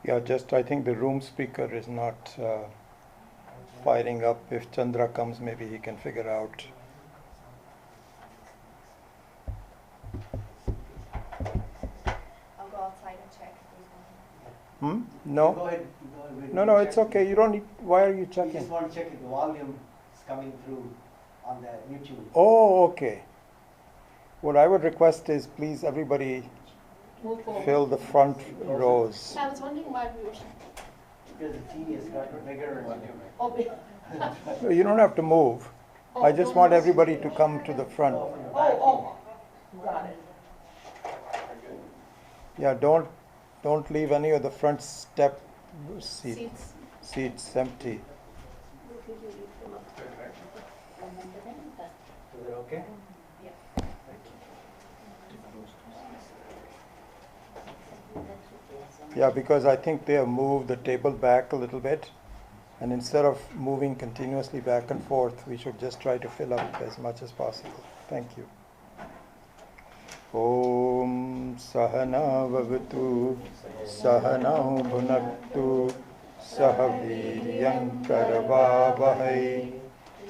Yeah, just I think the room speaker is not firing up. If Chandra comes, maybe he can figure out. I'll go outside and check. No? Go ahead. No, it's okay. You don't need. Why are you We checking? just want to check if the volume is coming through on the YouTube. Oh, okay. What I would request is please everybody Move forward. fill the front rows. I was wondering why we were. Because the TV has gotten bigger. Oh, You don't have to move. I just want everybody to come to the front. Got it. Yeah, don't leave any of the front step seats empty. Is it okay? Yeah, because I think they have moved the table back a little bit, and instead of moving continuously back and forth, we should just try to fill up as much as possible. Thank you. Om Sahana Vavatu Sahanau Bhunaktu Sahaviryam Karavavahai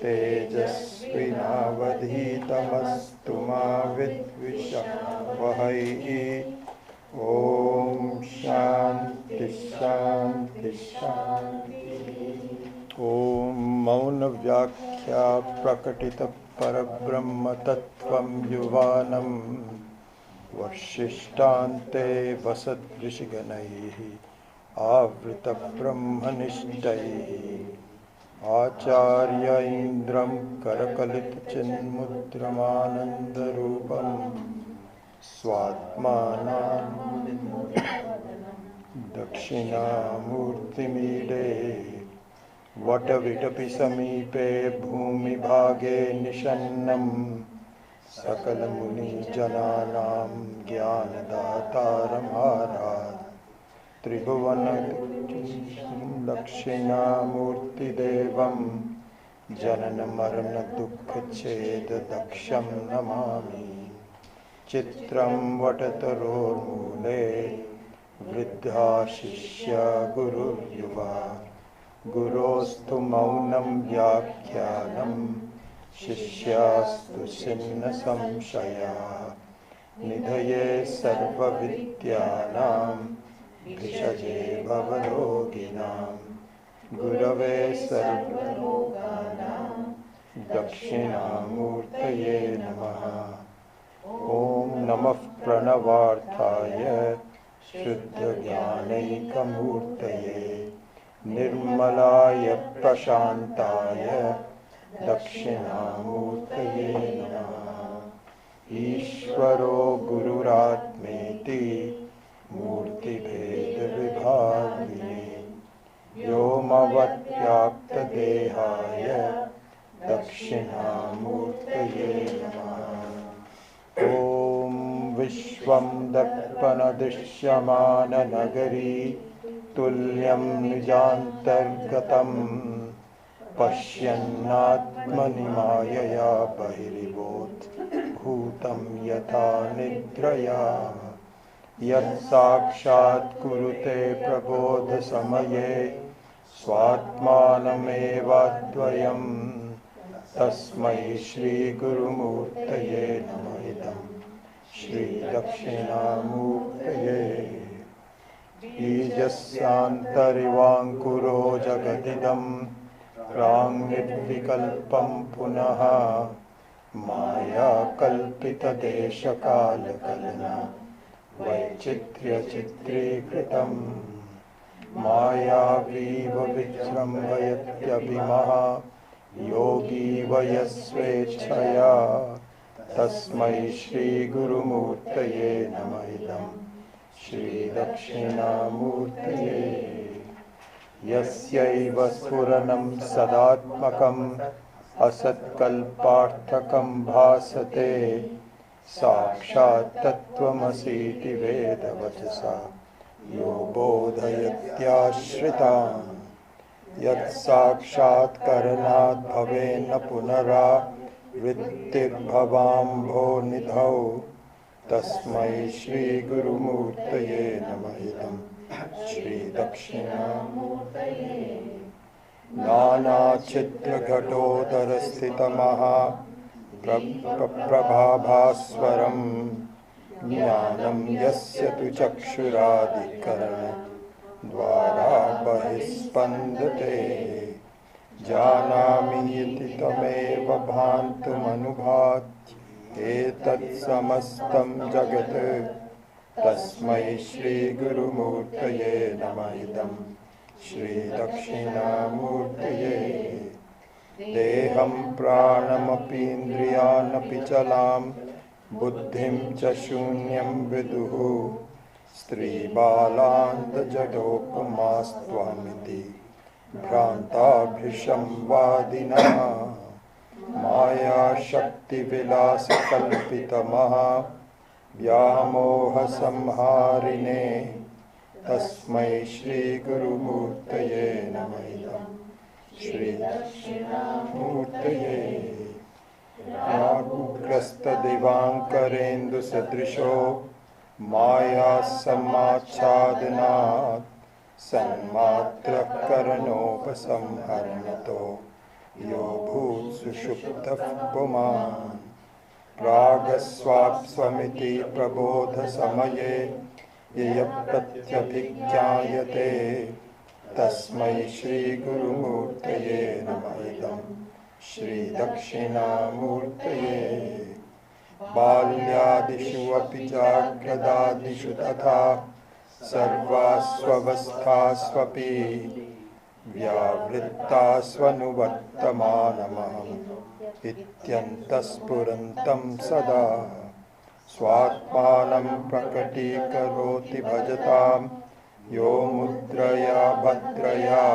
Tejasvinavadhitamastu ma vidvishavahai. Om Shanti Shanti Shanti. Om Mauna Vyakhya Prakatita Parabrahma Tattvam Yuvanam Vashishtante Vasat Rishiganaihi Avrita Brahmanishtai Acharya Indram Karakalit Chinmudramananda Rupam Swatmanam Dakshinamurthi Mide Vatavitapi Samipe Bhumi Bhage Nishannam Sakala Muni Jananam Jnanadataram Harat Tribhuvana Dakshinamurti Devam Janana Marana Dukkha Cheda Daksham Namami Chitram Vatataror Mule Vriddha Shishya Guru Yuva Gurostu Maunam Vyakhyanam Shishyastu Sinna Samshaya Nidhaye Sarva Vidyanam Vishaje Bhavaroginam Gurave Sarva Lokanam Dakshinamurtaye Namaha. Om Namah Pranavarthaya Shuddha Jnanaikamurtaye Nirmalaya Prashantaya Dakshinamurtaye Namaha. Ishvaro Gururatmeti Murti Bheda Vibhagine Yomavat Vyakta Dehaya Dakshinamurtaye Namaha. Om Vishwam Darpana Drishyamana Nagari Tulyam Nijantargatam Pashyannatmani Mayaya Bahiribhut Bhutam Yatha Nidraya Yat Sakshat Kurute Prabodha Samaye Swatmanamevadvayam Tasmai Shri Gurumurtaye Namaidam Shri Dakshinamurtaye Bijasyantarivangkuro Jagadidam Rang Nidvikalpam Punaha Maya Kalpita Desha Kala Kalana Vaichitrya Chitri Kritam Maya Viva Vijrambhayatyabimaha Yogi Vayasvechaya Tasmai Shri Gurumurtaye Namaidam Shri Dakshinamurtaye Yasyaiva Spuranam Sadatmakam Asatkalparthakam Bhasate Sakshat Tattvamasiti Veda Vachasa Yo Bodhayatyashritam Yat Sakshat Karanat Bhavena Punara Vrittir Bhavambho Nidhau Tasmai Shri Gurumurtaye Namahidam Shri Dakshinamurtaye Nana Chitra Ghatodhara Sthita Maha Prabhabhaswaram Jnanam Yasya Tu Chakshuradikarana Dvara Bahispandate Janami Yati Tameva Bhantum Anubhat Etat Samastam Jagat Tasmai Shri Guru Murtaye Namayidam Shri Dakshinamurtaye Deham Pranamapi Indriyanapi Chalam Buddhim Cha Shunyam Viduhu Stri Balanta Jadopamastwamiti Bhranta Bhisham Vadina Maya Shakti Vilasa Kalpita Maha Vyamoha Samharine Tasmai Shri Guru Murtaye Namayidam Shri Dakshinamurtaye Raghugrasta Divankarendu Sadrisho Maya Samachadinat Sanmatra Karanopasamharanato Yo Bhut Sushuptaf Puman Ragaswapsvamiti Prabodha Samaye Yayapratyaभिज्ञायते Tasmai Shri Guru Murtaye Namayidam Shri Dakshinamurtaye Balyadishu api jagradadishu tatha Sarvasvavasthasvapi Vyavrittasvanuvartamanamaham Ityantaspurantam sada Swatmanam prakatikaroti bhajatam Yo mudraya bhadraya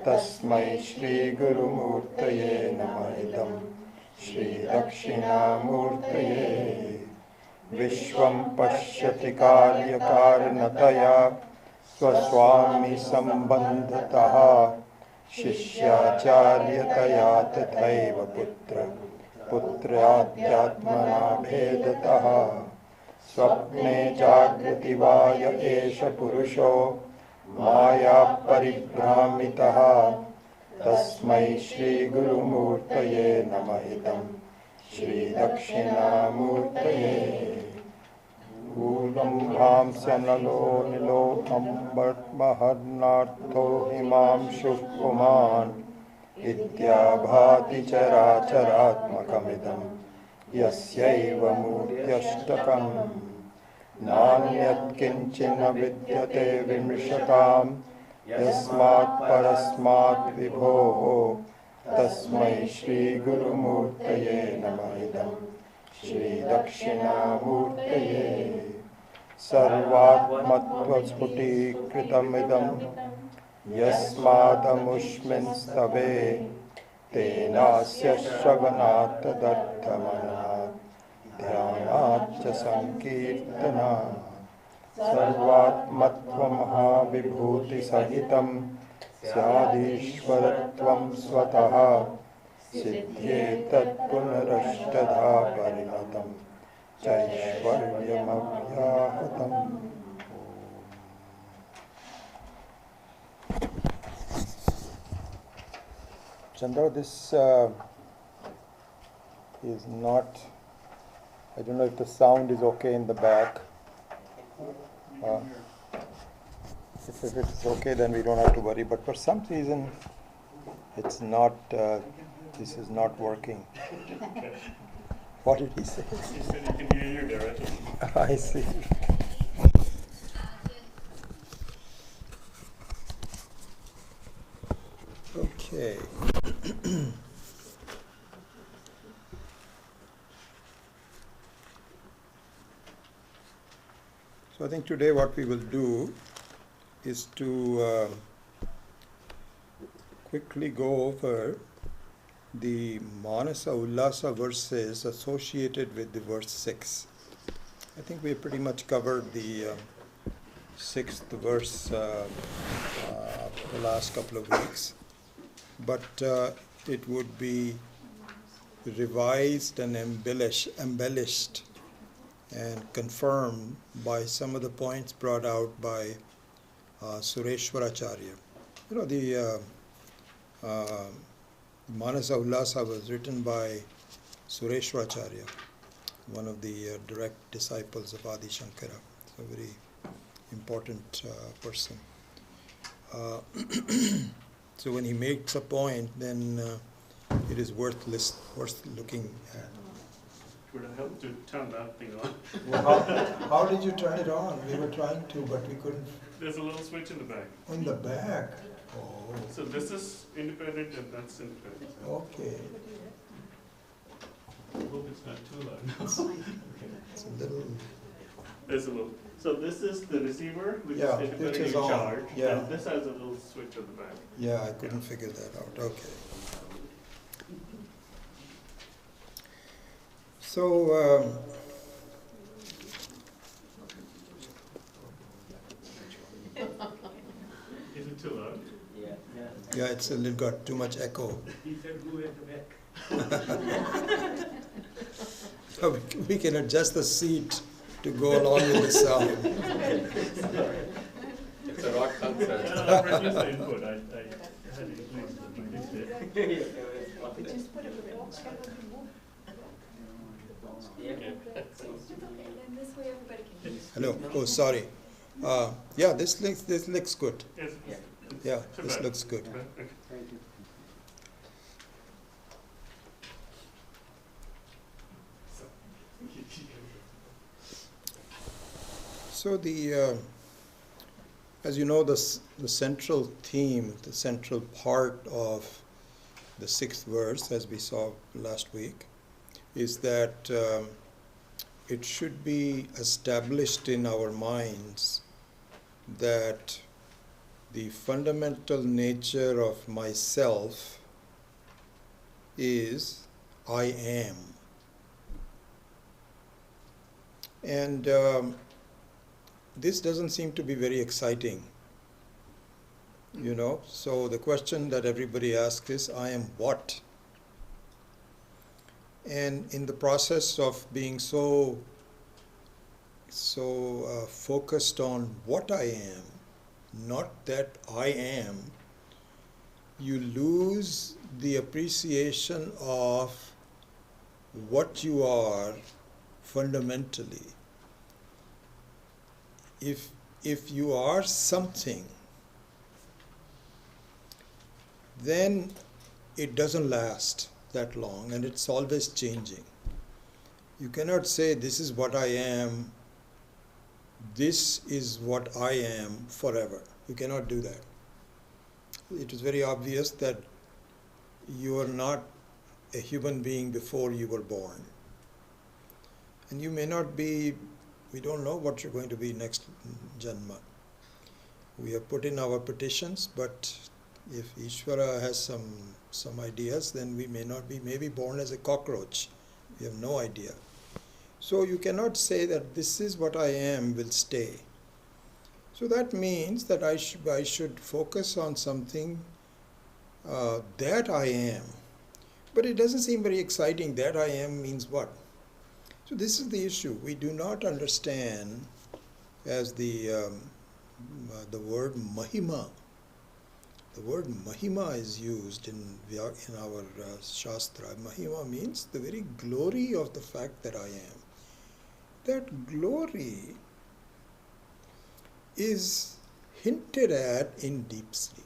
Tasmai Shri Guru Murtaye Namayidam Shri Dakshinamurtaye Vishwam Pashyati Karyakarnataya Swaswami Sambandhataha Shishyacharya Tathaiva Putra Putratyatmana Bhedataha Swapne Jagrati Vaya Esha Purusho Maya Paribhramitaha Tasmai Shri Guru Murtaye Namahitam Shri Dakshinamurtaye Ulam Bhamsya Nalo Nilo Ambat Maharnartho Himam Shubhuman Ityabhati Characharatmakamidam Yasyaiva Murtyashtakam Nanyat Kinchina Vidyate Vimrishatam Yasmat Parasmat Vibhoho Tasmai Shri Guru Murtaye Namayidam Shri Dakshinamurtaye Sarvatmatva Sputi Kritamidam Yasmadamushmin Stave Tenasya Shravanat Darthamanat Dhyanat Cha Sankirtana Sarvatmatvam Mahavibhuti Sahitam Syadishwaratvam Swataha Siddhyetat Punarashtadha Parinatam Chaishwaryamavyahatam. Chandra, this is not, I don't know if the sound is okay in the back. If it's okay, then we don't have to worry. But for some reason, it's not. This is not working. What did he say? He said he can hear you directly. I see. Okay. So I think today what we will do is to quickly go over the Manasa Ullasa verses associated with the verse 6. I think we pretty much covered the 6th verse the last couple of weeks, but it would be revised and embellished and confirmed by some of the points brought out by Sureshwaracharya. You know, the Manasa Ullasa was written by Sureshwaracharya, one of the direct disciples of Adi Shankara. It's a very important person. So when he makes a point, then it is worth looking at. Would have helped to turn that thing on. Well, how did you turn it on? We were trying to, but we couldn't. There's a little switch in the back. In the back. Oh. So this is independent and that's independent. Okay. I hope it's not too loud. It's a little. There's a little. So this is the receiver, which Yeah, is which independently is on, charged. yeah. And this has a little switch at the back. Yeah, I couldn't figure that out. Okay. So, Is it too loud? yeah, it's a little got too much echo. He said go at the back. So we can adjust the seat to go along with the sound. It's a rock concert. I'll produce the input. I had it in place, but I missed it. Just put it with it. And this way everybody can use. Hello. Oh, sorry. Yeah, this looks good. Yes. Yeah, Too this bad. looks good. Okay. So as you know, the central theme, the central part of the sixth verse, as we saw last week, is that it should be established in our minds that the fundamental nature of myself is I am. And this doesn't seem to be very exciting, you know. So the question that everybody asks is, I am what? And in the process of being so focused on what I am, not that I am, you lose the appreciation of what you are fundamentally. If you are something, then it doesn't last that long and it's always changing. You cannot say this is what I am, this is what I am forever. You cannot do that. It is very obvious that you are not a human being before you were born. And you may not be, we don't know what you're going to be next Janma. We have put in our petitions, but if Ishvara has some ideas, then we may not be, maybe born as a cockroach. We have no idea. So you cannot say that this is what I am will stay. So that means that I should focus on something that I am. But it doesn't seem very exciting. That I am means what? So this is the issue. We do not understand as the word Mahima. The word Mahima is used in our Shastra. Mahima means the very glory of the fact that I am. That glory is hinted at in deep sleep.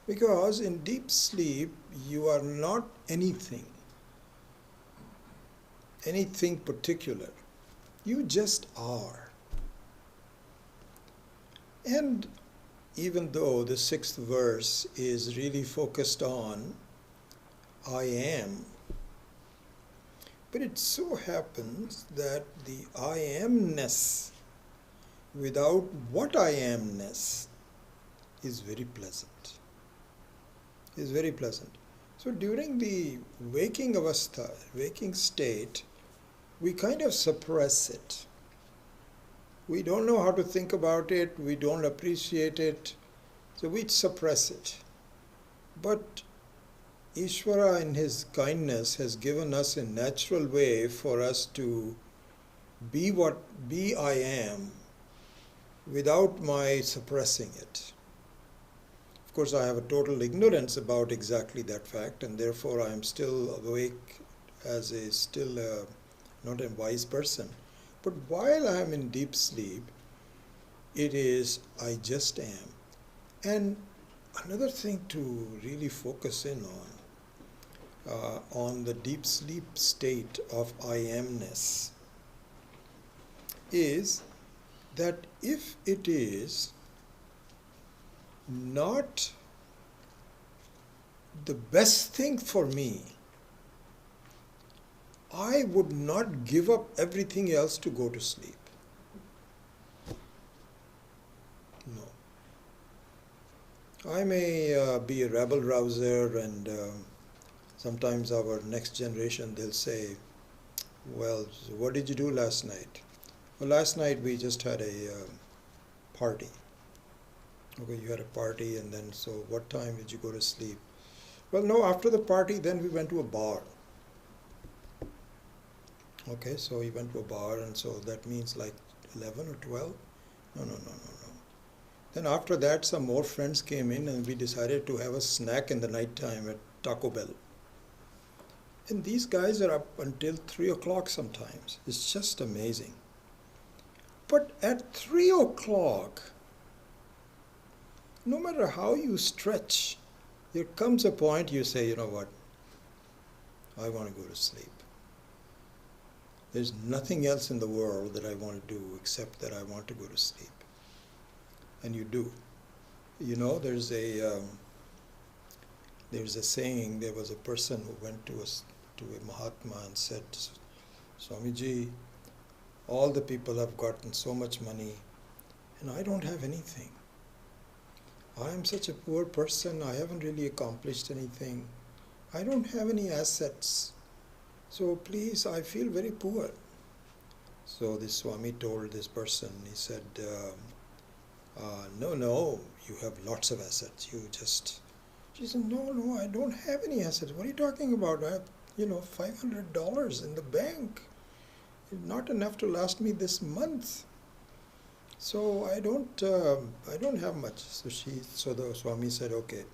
Because in deep sleep, you are not anything particular. You just are. And even though the sixth verse is really focused on I am, but it so happens that the I amness without what I amness is very pleasant. Is very pleasant. So during the waking avastha, waking state, we kind of suppress it. We don't know how to think about it, we don't appreciate it, so we suppress it. But Ishvara in his kindness has given us a natural way for us to be I am without my suppressing it. Of course, I have a total ignorance about exactly that fact, and therefore I am still awake as a still not a wise person. But while I am in deep sleep, it is I just am. And another thing to really focus in on the deep sleep state of I amness is that if it is not the best thing for me, I would not give up everything else to go to sleep. No. I may be a rabble rouser, and sometimes our next generation, they'll say, well, so what did you do last night? Well, last night we just had a party. Okay, you had a party, and then so what time did you go to sleep? Well, no, after the party, then we went to a bar. Okay, so we went to a bar, and so that means like 11 or 12? No. Then after that, some more friends came in, and we decided to have a snack in the night time at Taco Bell. And these guys are up until 3 o'clock sometimes. It's just amazing. But at 3 o'clock, no matter how you stretch, there comes a point you say, you know what, I want to go to sleep. There's nothing else in the world that I want to do except that I want to go to sleep. And you do. You know, there's a saying, there was a person who went to a Mahatma and said, Swamiji, all the people have gotten so much money and I don't have anything. I am such a poor person, I haven't really accomplished anything. I don't have any assets. So please, I feel very poor. So this Swami told this person, he said, no, you have lots of assets. She said, no, I don't have any assets. What are you talking about? I have, $500 in the bank. Not enough to last me this month. So I don't have much. So the Swami said, okay,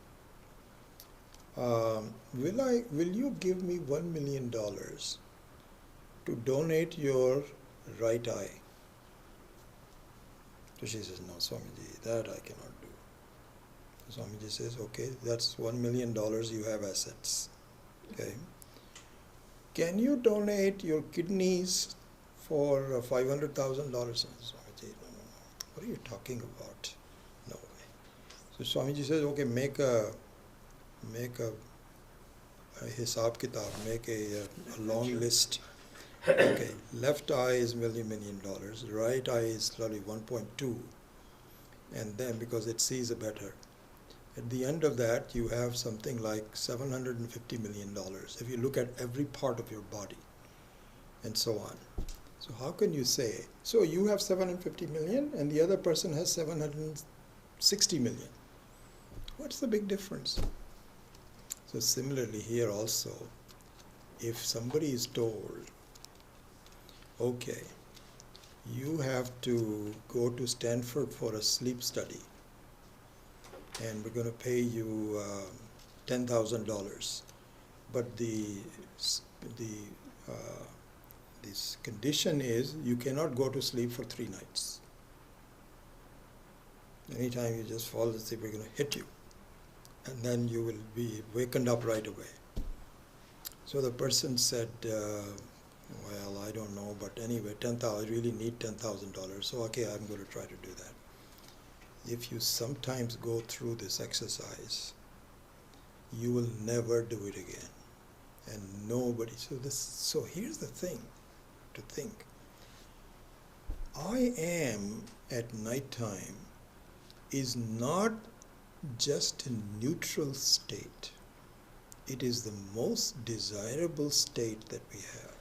will you give me $1 million to donate your right eye? So she says, no, Swamiji, that I cannot do. So Swamiji says, okay, that's $1 million, you have assets. Okay. Can you donate your kidneys for $500,000? Swamiji, no. What are you talking about? No way. So Swamiji says, okay, make a hisab kitab, make a long list. Okay, left eye is $1 million, right eye is probably 1.2, and then because it sees better. At the end of that, you have something like $750 million if you look at every part of your body, and so on. So how can you say, so you have 750 million and the other person has 760 million? What's the big difference? So similarly here also, if somebody is told, okay, you have to go to Stanford for a sleep study and we're going to pay you $10,000, but this condition is you cannot go to sleep for 3 nights. Anytime you just fall asleep, we're going to hit you, and then you will be wakened up right away. So the person said, well, I don't know, but anyway, I really need $10,000, so okay, I'm going to try to do that. If you sometimes go through this exercise, you will never do it again. And nobody, so here's the thing to think. I am at nighttime is not just a neutral state. It is the most desirable state that we have.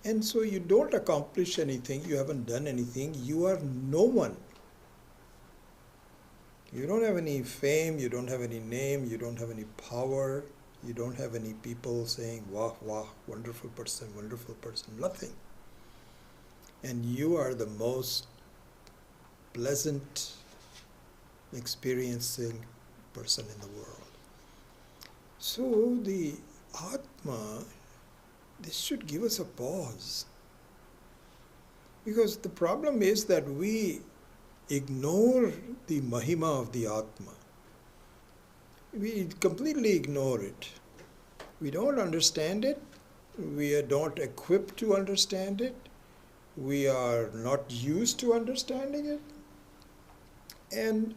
And so you don't accomplish anything, you haven't done anything, you are no one. You don't have any fame, you don't have any name, you don't have any power, you don't have any people saying, wah, wah, wonderful person, nothing. And you are the most pleasant experiencing person in the world. So the Atma, this should give us a pause. Because the problem is that we ignore the Mahima of the Atma. We completely ignore it. We don't understand it. We are not equipped to understand it. We are not used to understanding it. And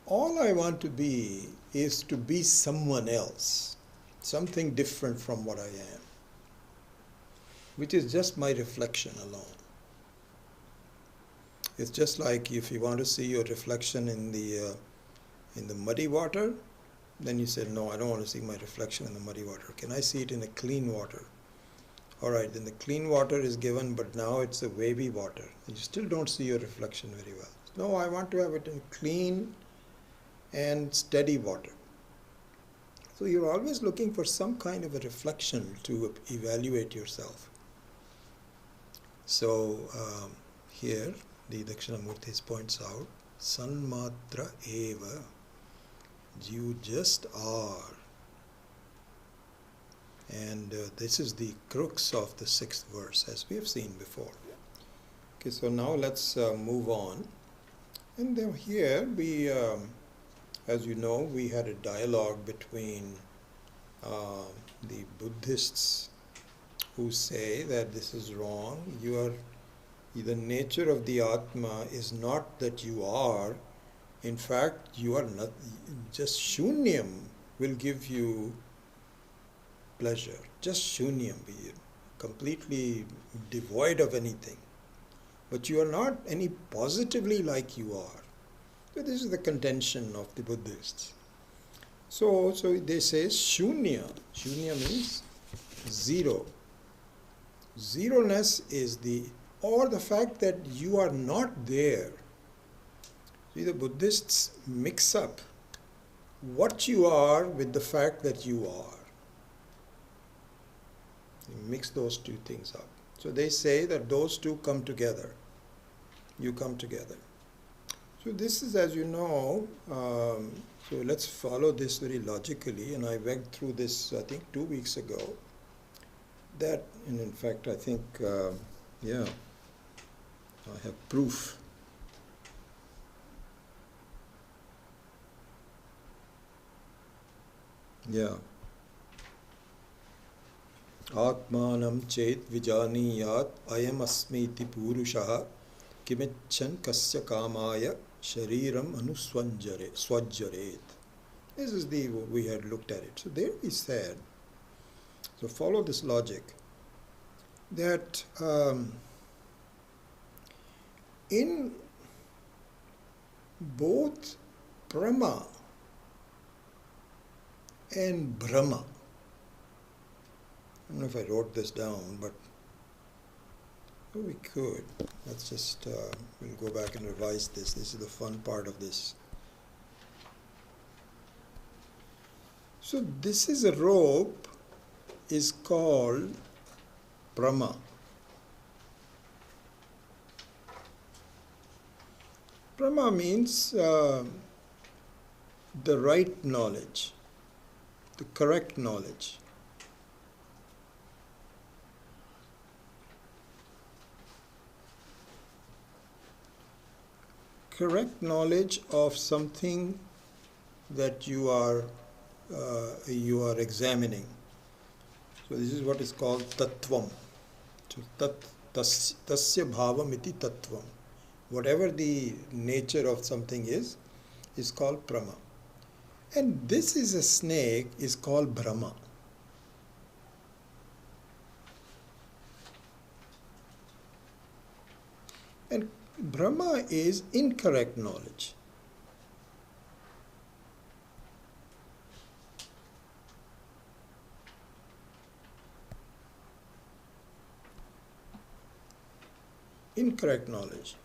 all I want to be is to be someone else, something different from what I am, which is just my reflection alone. It's just like if you want to see your reflection in the muddy water, then you say, no, I don't want to see my reflection in the muddy water. Can I see it in the clean water? All right, then the clean water is given, but now it's a wavy water. You still don't see your reflection very well. No, I want to have it in clean and steady water. So you're always looking for some kind of a reflection to evaluate yourself. So here the Dakshinamurti points out, Sanmatra eva, you just are. And this is the crux of the 6th verse, as we have seen before. Okay, so now let's move on. And then here we, as you know, we had a dialogue between the Buddhists who say that this is wrong. The nature of the Atma is not that you are. In fact, you are not. Just shunyam will give you pleasure. Just shunyam, be completely devoid of anything. But you are not any positively like you are. So this is the contention of the Buddhists. So they say shunya. Shunya means zero. Zeroness is the fact that you are not there. See, the Buddhists mix up what you are with the fact that you are. You mix those two things up. So they say that those two come together. You come together. So this is, as you know, so let's follow this very logically. And I went through this, I think, 2 weeks ago. That, and in fact, I think, I have proof. Yeah. Atmanam chet vijaniyat ayam asmiti purushaha kimichan kasya kamaya shariram swajjaret. This is we had looked at it. So there we said, so follow this logic, that in both Brahma and Brahma, I don't know if I wrote this down, but we could. Let's just, we'll go back and revise this. This is the fun part of this. So this is a rope, is called Brahma. Brahma means the right knowledge, the correct knowledge. Correct knowledge of something that you are examining. So this is what is called tattvam. So tasya bhavam iti tattvam. Whatever the nature of something is called Brahma. And this is a snake, is called Brahma. And Brahma is incorrect knowledge. Incorrect knowledge.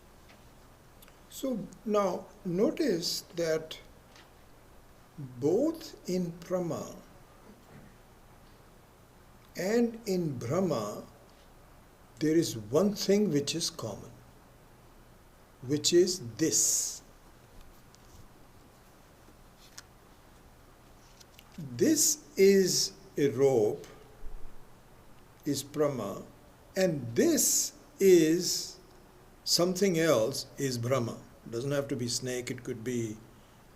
So now notice that both in Brahma and in Brahma there is one thing which is common. which is this. This is a rope, is Brahma, and this is something else, is Brahma. It doesn't have to be snake, it could be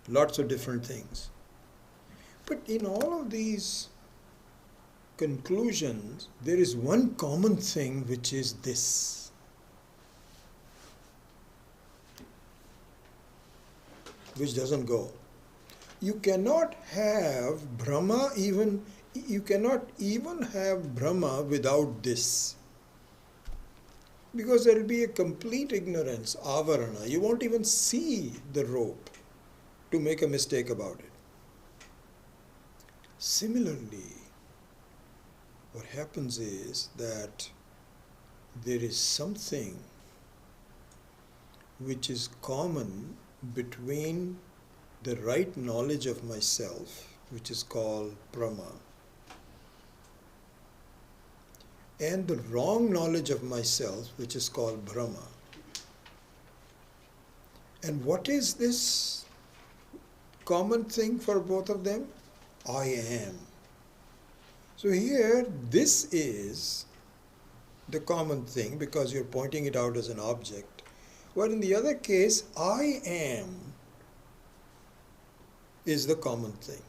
lots of different things. But in all of these conclusions, there is one common thing, which is this. Which doesn't go. You cannot have Brahma you cannot even have Brahma without this. Because there will be a complete ignorance, avarana. You won't even see the rope to make a mistake about it. Similarly, what happens is that there is something which is common between the right knowledge of myself, which is called Brahma, and the wrong knowledge of myself, which is called Brahma. And what is this common thing for both of them? I am. So here, this is the common thing because you're pointing it out as an object. But in the other case, I am is the common thing.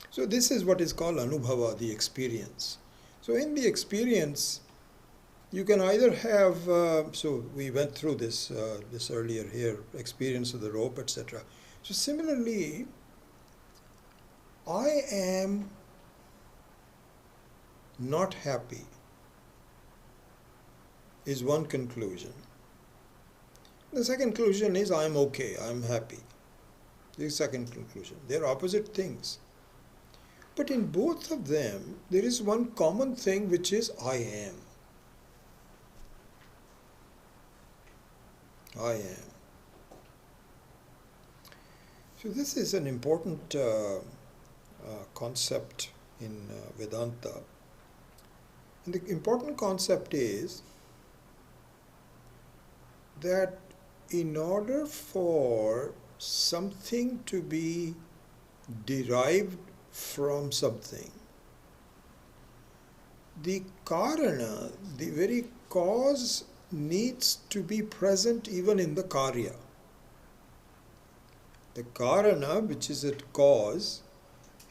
So this is what is called anubhava, the experience. So in the experience, you can either have, so we went through this earlier here, experience of the rope, etc. So similarly, I am not happy is one conclusion. The second conclusion is I am okay, I am happy. The second conclusion. They are opposite things. But in both of them, there is one common thing, which is I am. I am. So this is an important concept in Vedanta. And the important concept is that in order for something to be derived from something, the karana, the very cause, needs to be present even in the karya. The karana, which is a cause,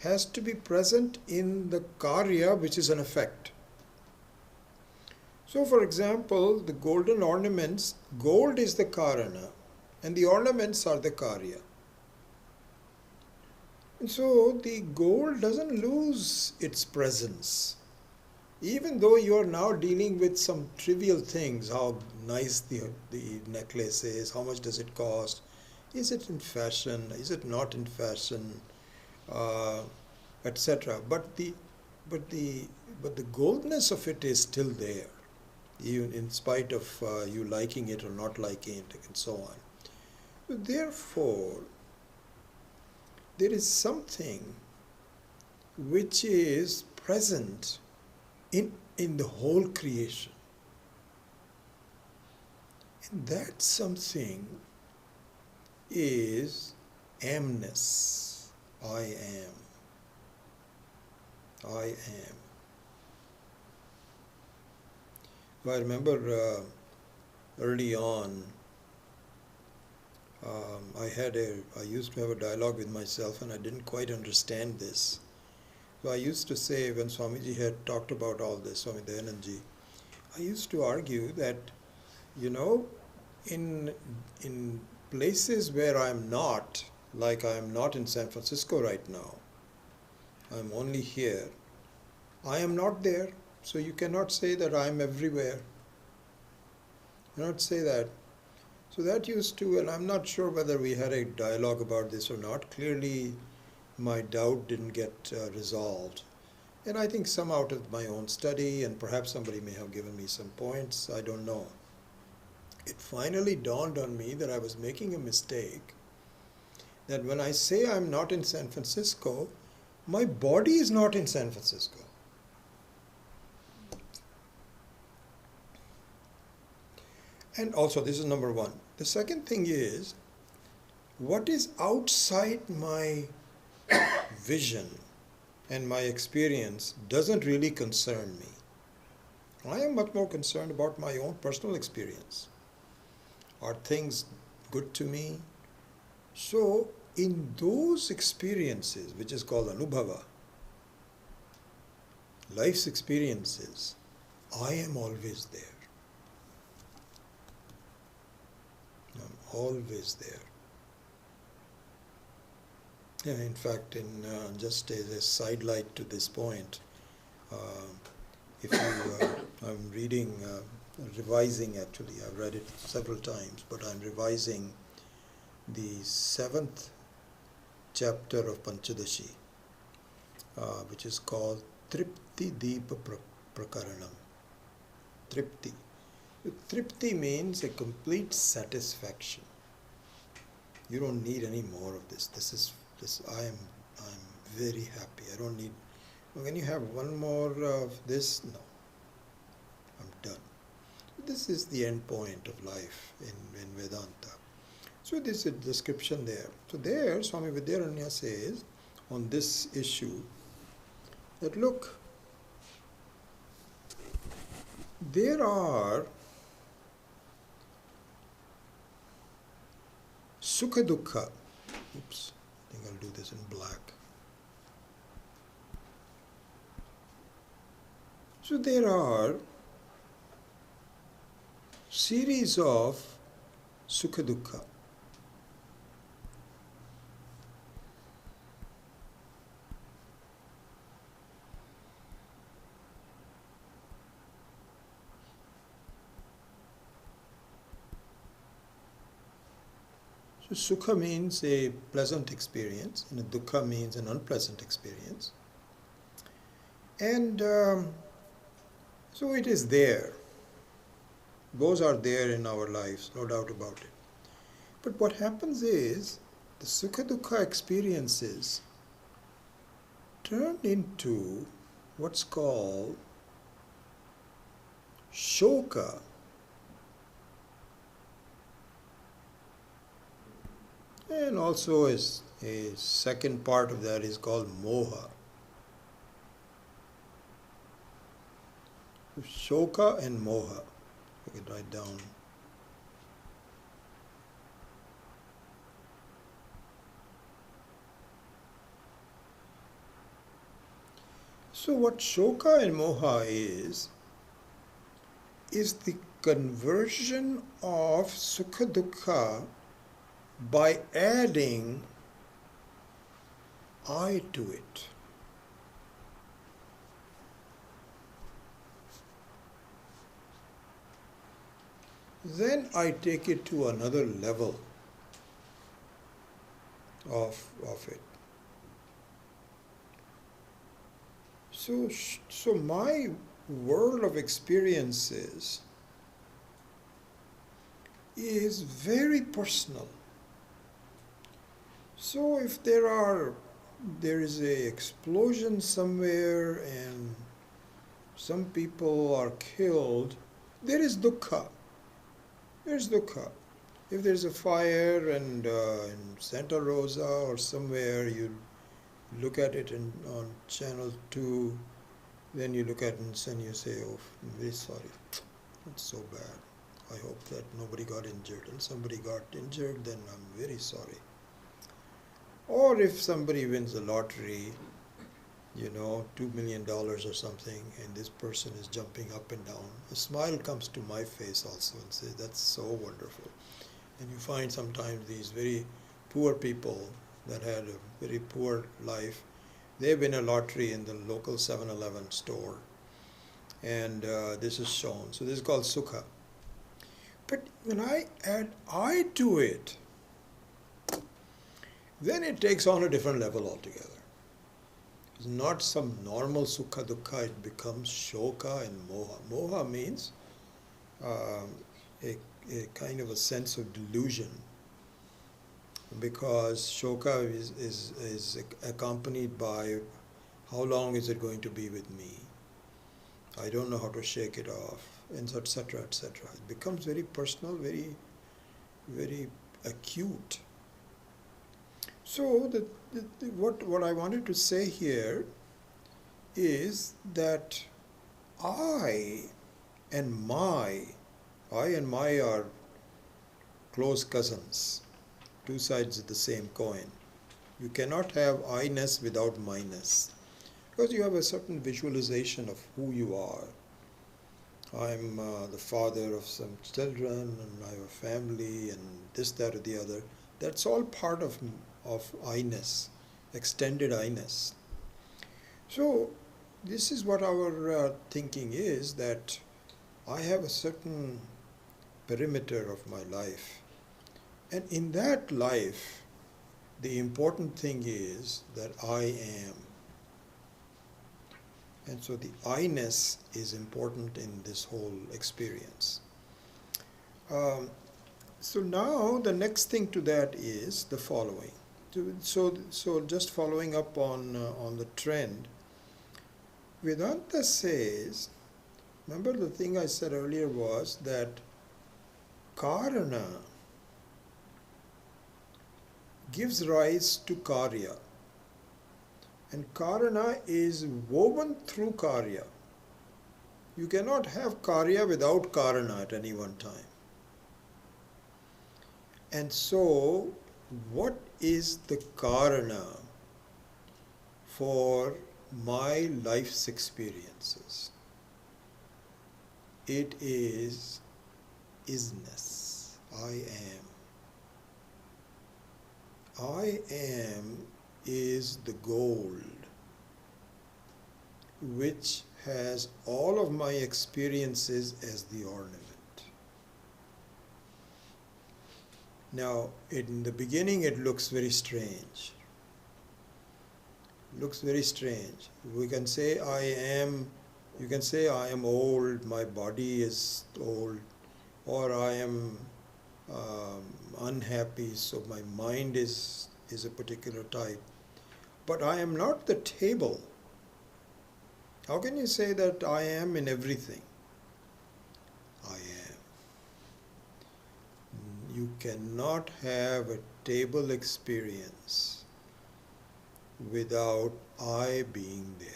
has to be present in the karya, which is an effect. So, for example, the golden ornaments, gold is the karana, and the ornaments are the karya. And so the gold doesn't lose its presence. Even though you are now dealing with some trivial things, how nice the necklace is, how much does it cost, is it in fashion, is it not in fashion, etc. But the goldness of it is still there, even in spite of you liking it or not liking it, and so on. But therefore, there is something which is present in the whole creation. And that something is amness. I am. I am. So I remember early on, I used to have a dialogue with myself, and I didn't quite understand this. So I used to say, when Swamiji had talked about all this, Swami Dayanandji, I used to argue that, in places where I'm not, like I'm not in San Francisco right now, I'm only here, I am not there. So you cannot say that I'm everywhere. You cannot say that. So that used to, and I'm not sure whether we had a dialogue about this or not. Clearly, my doubt didn't get resolved. And I think some out of my own study, and perhaps somebody may have given me some points, I don't know. It finally dawned on me that I was making a mistake, that when I say I'm not in San Francisco, my body is not in San Francisco. And also, this is number one. The second thing is, what is outside my vision and my experience doesn't really concern me. I am much more concerned about my own personal experience. Are things good to me? So, in those experiences, which is called anubhava, life's experiences, I am always there. I'm always there. Yeah, in fact, just as a sidelight to this point, if you, I'm reading, revising actually, I've read it several times, but I'm revising the 7th chapter of Panchadashi, which is called Tripti Deepa Prakaranam. Tripti. Tripti means a complete satisfaction. You don't need any more of this. I'm very happy. I don't need. When you have one more of this, no. I'm done. This is the end point of life in Vedanta. So this is a description there. So there, Swami Vidyaranya says on this issue that look, there are sukha dukkha. Oops, I think I'll do this in black. So there are series of sukha dukkha. So sukha means a pleasant experience, and dukkha means an unpleasant experience. And so it is there. Those are there in our lives, no doubt about it. But what happens is, the sukha dukkha experiences turn into what's called shoka. And also is a second part of that is called moha. Shoka and moha. You can write down. So what shoka and moha is the conversion of sukha dukkha by adding I to it. Then I take it to another level of it. So my world of experiences is very personal. So if there is a explosion somewhere and some people are killed, there is dukkha. There's dukkha. If there's a fire and in Santa Rosa or somewhere, you look at it on channel 2, then you look at it and you say, oh, I'm very sorry. It's so bad. I hope that nobody got injured. And somebody got injured, then I'm very sorry. Or if somebody wins the lottery, $2 million or something, and this person is jumping up and down, a smile comes to my face also and says, that's so wonderful. And you find sometimes these very poor people that had a very poor life, they win a lottery in the local 7-Eleven store, and this is shown. So this is called sukha. But when I add I to it, then it takes on a different level altogether. It's not some normal sukha dukkha, it becomes shoka and moha. Moha means a kind of a sense of delusion, because shoka is accompanied by how long is it going to be with me? I don't know how to shake it off, and etc., etc. It becomes very personal, very very acute. So what I wanted to say here is that I and my are close cousins, two sides of the same coin. You cannot have I-ness without my-ness, because you have a certain visualization of who you are. I'm the father of some children, and I have a family, and this, that, or the other. That's all part of I-ness, extended I-ness. So this is what our thinking is, that I have a certain perimeter of my life. And in that life, the important thing is that I am. And so the I-ness is important in this whole experience. So now the next thing to that is the following. So just following up on the trend, Vedanta says, remember the thing I said earlier was that karana gives rise to karya. And karana is woven through karya. You cannot have karya without karana at any one time. And so, what is the karana for my life's experiences? It is isness. I am. I am is the gold which has all of my experiences as the ornament. Now, in the beginning it looks very strange. Looks very strange. We can say I am, you can say I am old, my body is old, or I am unhappy, so my mind is a particular type. But I am not the table. How can you say that I am in everything? I am. You cannot have a table experience without I being there.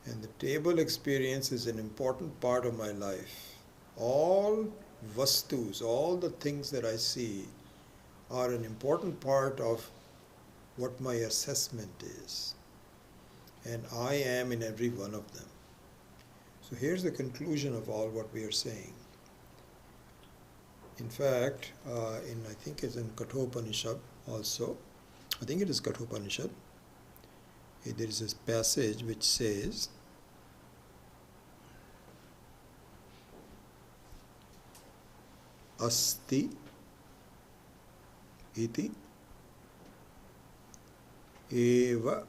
And the table experience is an important part of my life. All vastus, all the things that I see are an important part of what my assessment is. And I am in every one of them. So here's the conclusion of all what we are saying. In fact, I think it's in Kathopanishad also. I think it is Kathopanishad. There is this passage which says, Asti iti eva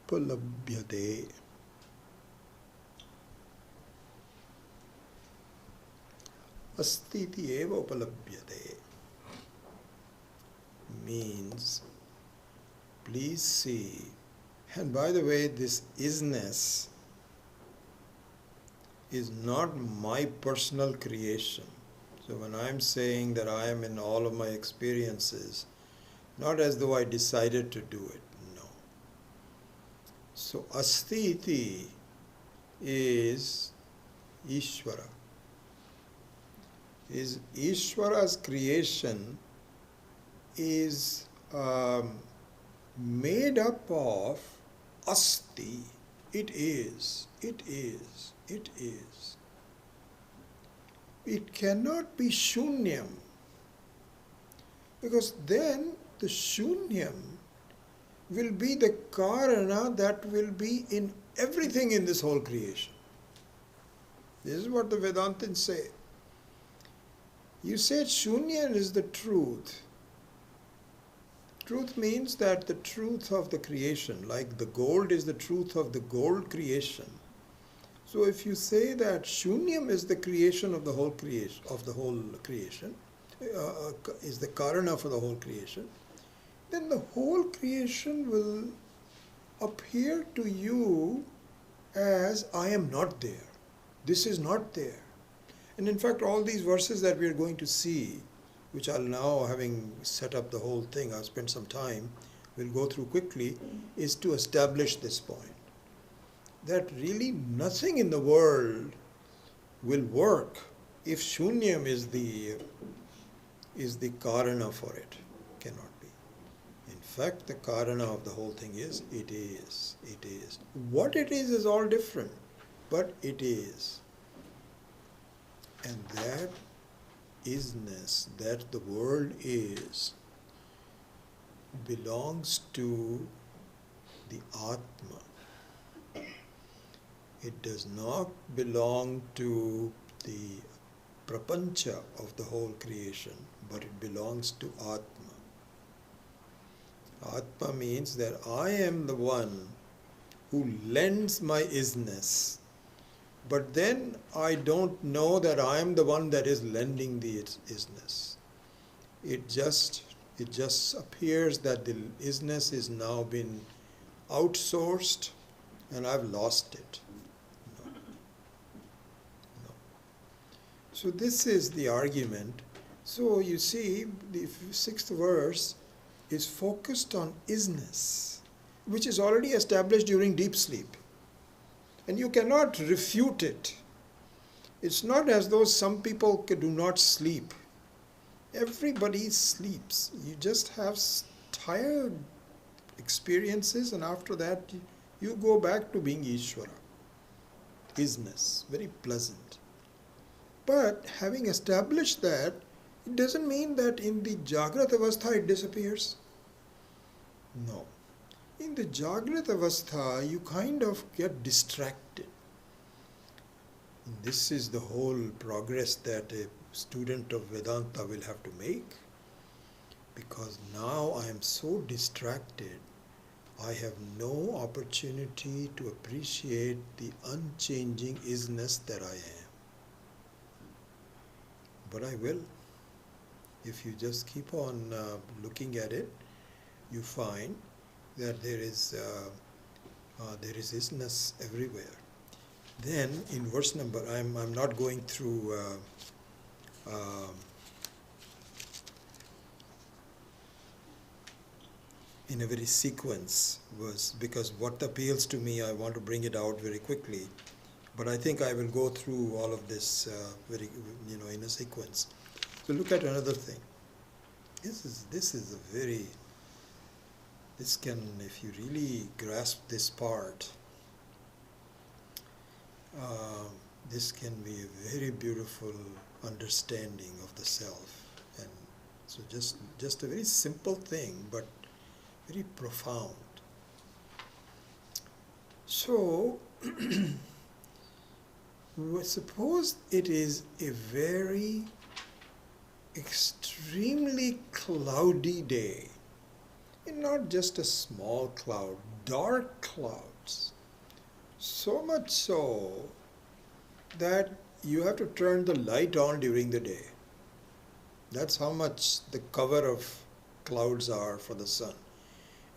upalabhyate. Asti iti eva upalabhyate means, please see, and by the way, this isness is not my personal creation. So when I'm saying that I am in all of my experiences, not as though I decided to do it, no. So asti iti is Ishvara. Is Ishvara's creation is made up of asti. It is. It is. It is. It cannot be shunyam, because then the shunyam will be the karana that will be in everything in this whole creation. This is what the Vedantins say. You said shunya is the truth. Truth means that the truth of the creation, like the gold is the truth of the gold creation. So if you say that shunyam is the creation of the whole creation, is the karana for the whole creation, then the whole creation will appear to you as I am not there. This is not there. And in fact, all these verses that we are going to see, which I'll now, having set up the whole thing, I've spent some time, we'll go through quickly, is to establish this point. That really nothing in the world will work if shunyam is the karana for it. Cannot be. In fact, the karana of the whole thing is it is. It is. What it is all different, but it is. And that isness, that the world is, belongs to the Atma. It does not belong to the prapancha of the whole creation, but it belongs to Atma. Atma means that I am the one who lends my isness, but then I don't know that I am the one that is lending the isness. It just appears that the isness is now been outsourced and I've lost it. No. So this is the argument. So you see, the sixth verse is focused on isness, which is already established during deep sleep. And you cannot refute it. It's not as though some people do not sleep. Everybody sleeps. You just have tired experiences, and after that you go back to being Ishvara. Isness, very pleasant. But having established that, it doesn't mean that in the Jagrat Avastha it disappears. No. In the Jagrat Avastha, you kind of get distracted. And this is the whole progress that a student of Vedanta will have to make, because now I am so distracted, I have no opportunity to appreciate the unchanging isness that I am. But I will. If you just keep on looking at it, you find that there is isness everywhere. Then in verse number, I'm not going through in a very sequence verse, because what appeals to me, I want to bring it out very quickly. But I think I will go through all of this very, in a sequence. So look at another thing. This can, if you really grasp this part, this can be a very beautiful understanding of the self. And so just a very simple thing, but very profound. So, suppose it is a very extremely cloudy day, and not just a small cloud, dark clouds, so much so that you have to turn the light on during the day. That's how much the cover of clouds are for the sun.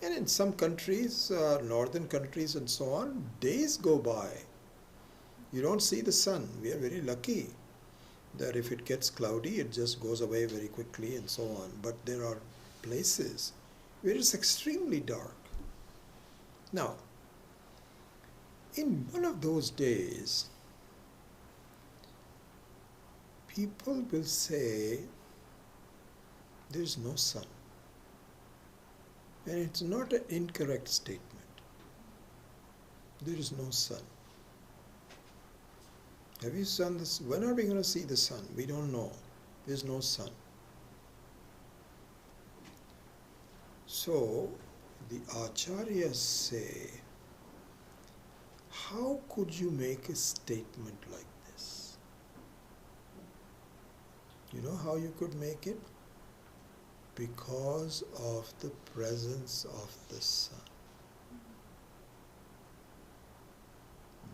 And in some countries, northern countries and so on, days go by. You don't see the sun. We are very lucky that if it gets cloudy, it just goes away very quickly and so on. But there are places where it's extremely dark. Now, in one of those days, people will say, there's no sun. And it's not an incorrect statement. There is no sun. Have you seen this? When are we going to see the sun? We don't know. There's no sun. So, the acharyas say, how could you make a statement like this? You know how you could make it? Because of the presence of the sun.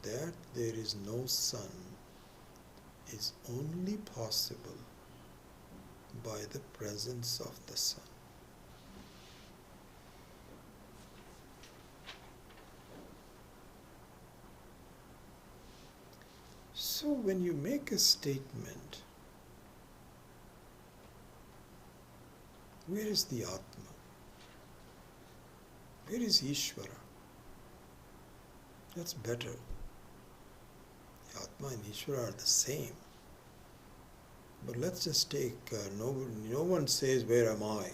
That there is no sun is only possible by the presence of the sun. So when you make a statement, where is the Atma? Where is Ishvara? That's better. Atma and Ishvara are the same. But let's just take, no one says, where am I?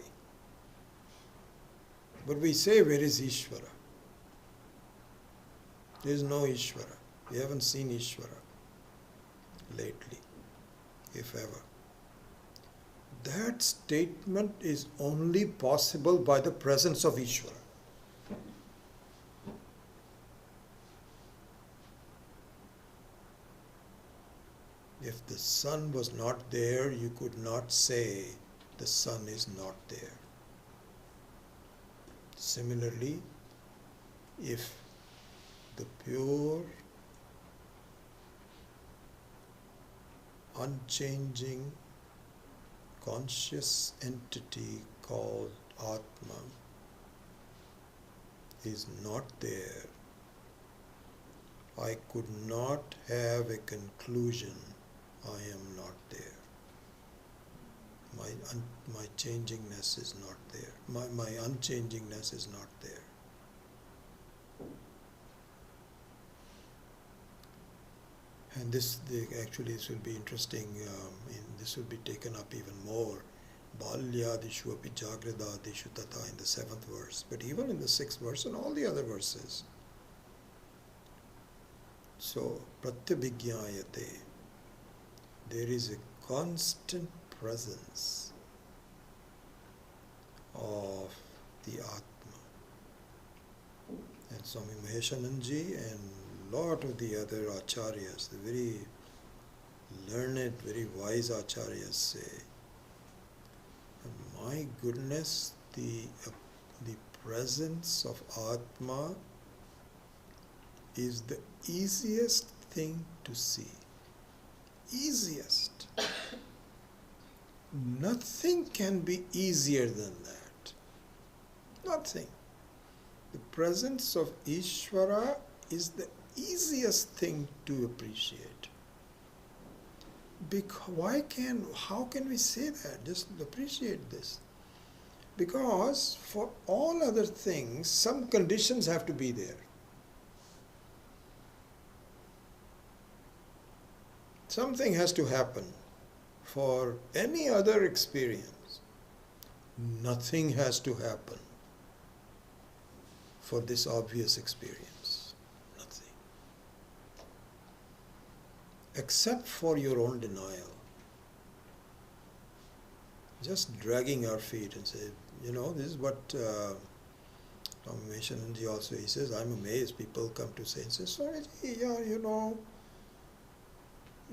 But we say, where is Ishvara? There is no Ishvara. We haven't seen Ishvara lately, if ever. That statement is only possible by the presence of Ishvara. If the sun was not there, you could not say the sun is not there. Similarly, if the pure, unchanging, conscious entity called Atma is not there, I could not have a conclusion, I am not there. My changingness is not there. My unchangingness is not there. And this will be interesting. This will be taken up even more. Balyadishu api jagradadishu tata in the 7th verse. But even in the 6th verse and all the other verses. So, pratyabhigyayate. There is a constant presence of the Atma. And Swami Maheshananji and lot of the other acharyas, the very learned, very wise acharyas say, my goodness, the presence of Atma is the easiest thing to see. Easiest. Nothing can be easier than that. Nothing. The presence of Ishvara is the easiest thing to appreciate. How can we say that? Just appreciate this. Because for all other things, some conditions have to be there. Something has to happen. For any other experience, nothing has to happen for this obvious experience. Nothing. Except for your own denial. Just dragging our feet and say, this is what Swami Maheshananji also, he says, I'm amazed people come to say, Swamiji,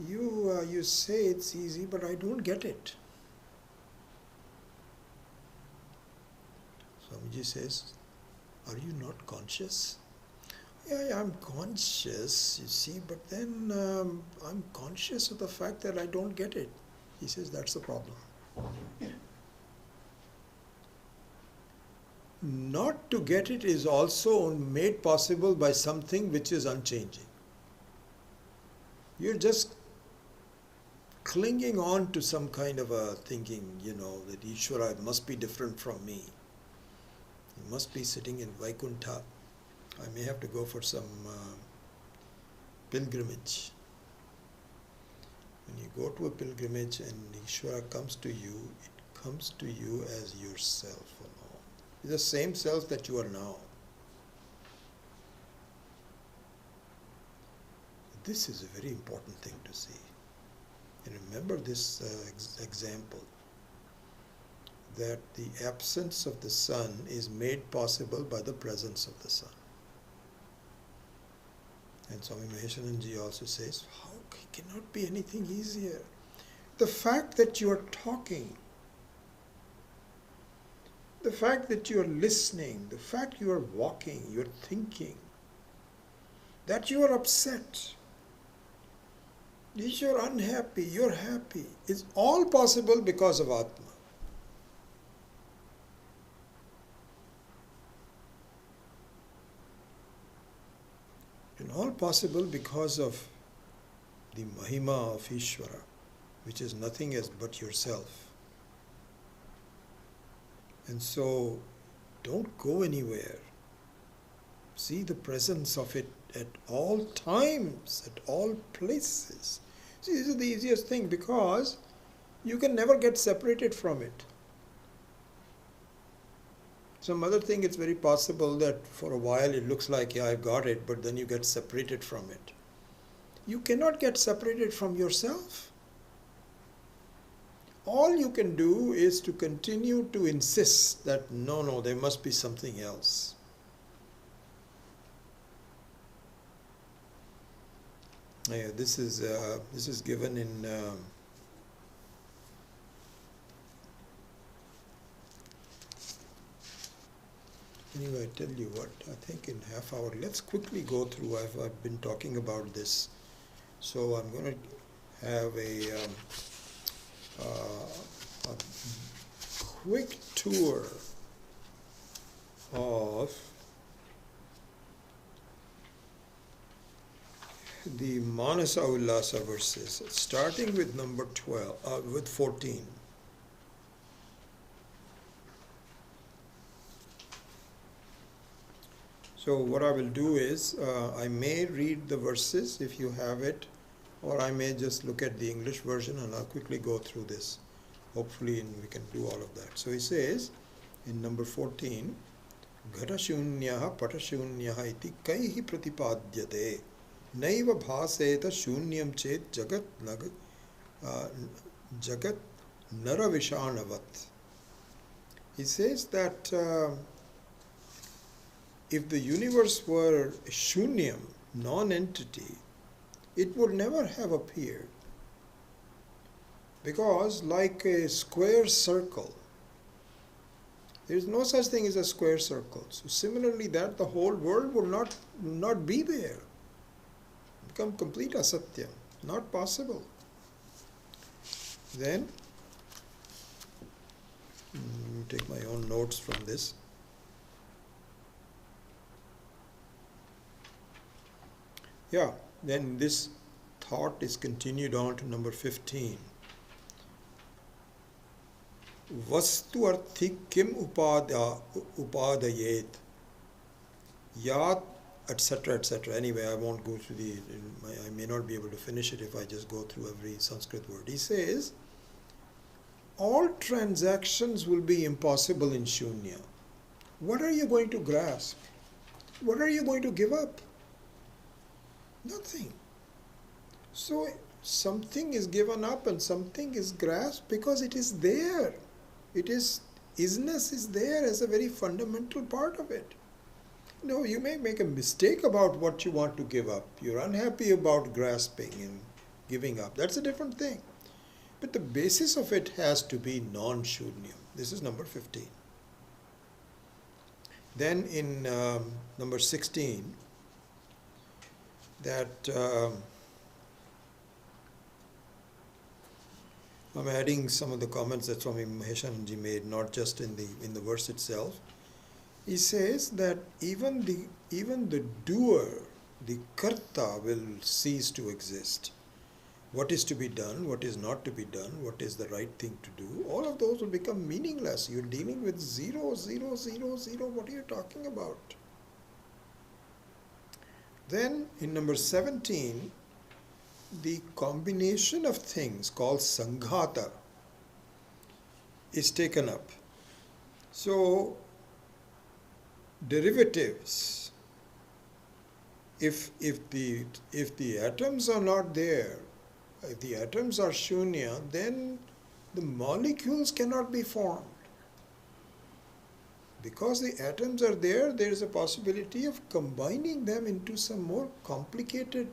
you say it's easy, but I don't get it. Swamiji says, are you not conscious? Yeah, I'm conscious, you see, but then I'm conscious of the fact that I don't get it. He says, that's the problem. Not to get it is also made possible by something which is unchanging. You're just clinging on to some kind of a thinking, that Ishvara must be different from me. He must be sitting in Vaikuntha. I may have to go for some pilgrimage. When you go to a pilgrimage and Ishvara comes to you, it comes to you as yourself alone. It's the same self that you are now. This is a very important thing to see. And remember this example, that the absence of the sun is made possible by the presence of the sun. And Swami Maheshananji also says, how cannot be anything easier? The fact that you are talking, the fact that you are listening, the fact you are walking, you are thinking, that you are upset, if you're unhappy, you're happy, it's all possible because of Atma. And all possible because of the Mahima of Ishvara, which is nothing else but yourself. And so, don't go anywhere. See the presence of it at all times, at all places. See, this is the easiest thing because you can never get separated from it. Some other thing, it's very possible that for a while it looks like, yeah, I've got it, but then you get separated from it. You cannot get separated from yourself. All you can do is to continue to insist that no, there must be something else. Yeah, this is given in anyway. I tell you what, I think in half hour. Let's quickly go through. I've been talking about this, so I'm going to have a quick tour of the Manasa Ullasa verses, starting with number 12, with 14. So what I will do is, I may read the verses if you have it, or I may just look at the English version and I'll quickly go through this. Hopefully we can do all of that. So he says in number 14, Ghatashunyaha patashunyaha iti kaihi pratipadyate naiva bhaseta shunyam chet jagat naravishanavat. He says that if the universe were shunyam, non-entity, it would never have appeared. Because like a square circle, there is no such thing as a square circle. So similarly that the whole world would not be there. Become complete asatya. Not possible. Then, let me take my own notes from this. Yeah, then this thought is continued on to number 15. Vastu arthi kim upadayet yat, etc., etc. Anyway, I won't go through I may not be able to finish it if I just go through every Sanskrit word. He says, all transactions will be impossible in Shunya. What are you going to grasp? What are you going to give up? Nothing. So something is given up and something is grasped because it is there. Isness is there as a very fundamental part of it. No, you may make a mistake about what you want to give up. You're unhappy about grasping and giving up. That's a different thing. But the basis of it has to be non-shunyam. This is number 15. Then in number 16, that I'm adding some of the comments that Swami Maheshanji made, not just in the verse itself. He says that even the doer, the karta, will cease to exist. What is to be done, what is not to be done, what is the right thing to do, all of those will become meaningless. You're dealing with 0, 0, 0, 0. What are you talking about? Then in number 17, the combination of things called sanghata is taken up. So derivatives, if the atoms are not there, if the atoms are shunya, then the molecules cannot be formed. Because the atoms are there, there is a possibility of combining them into some more complicated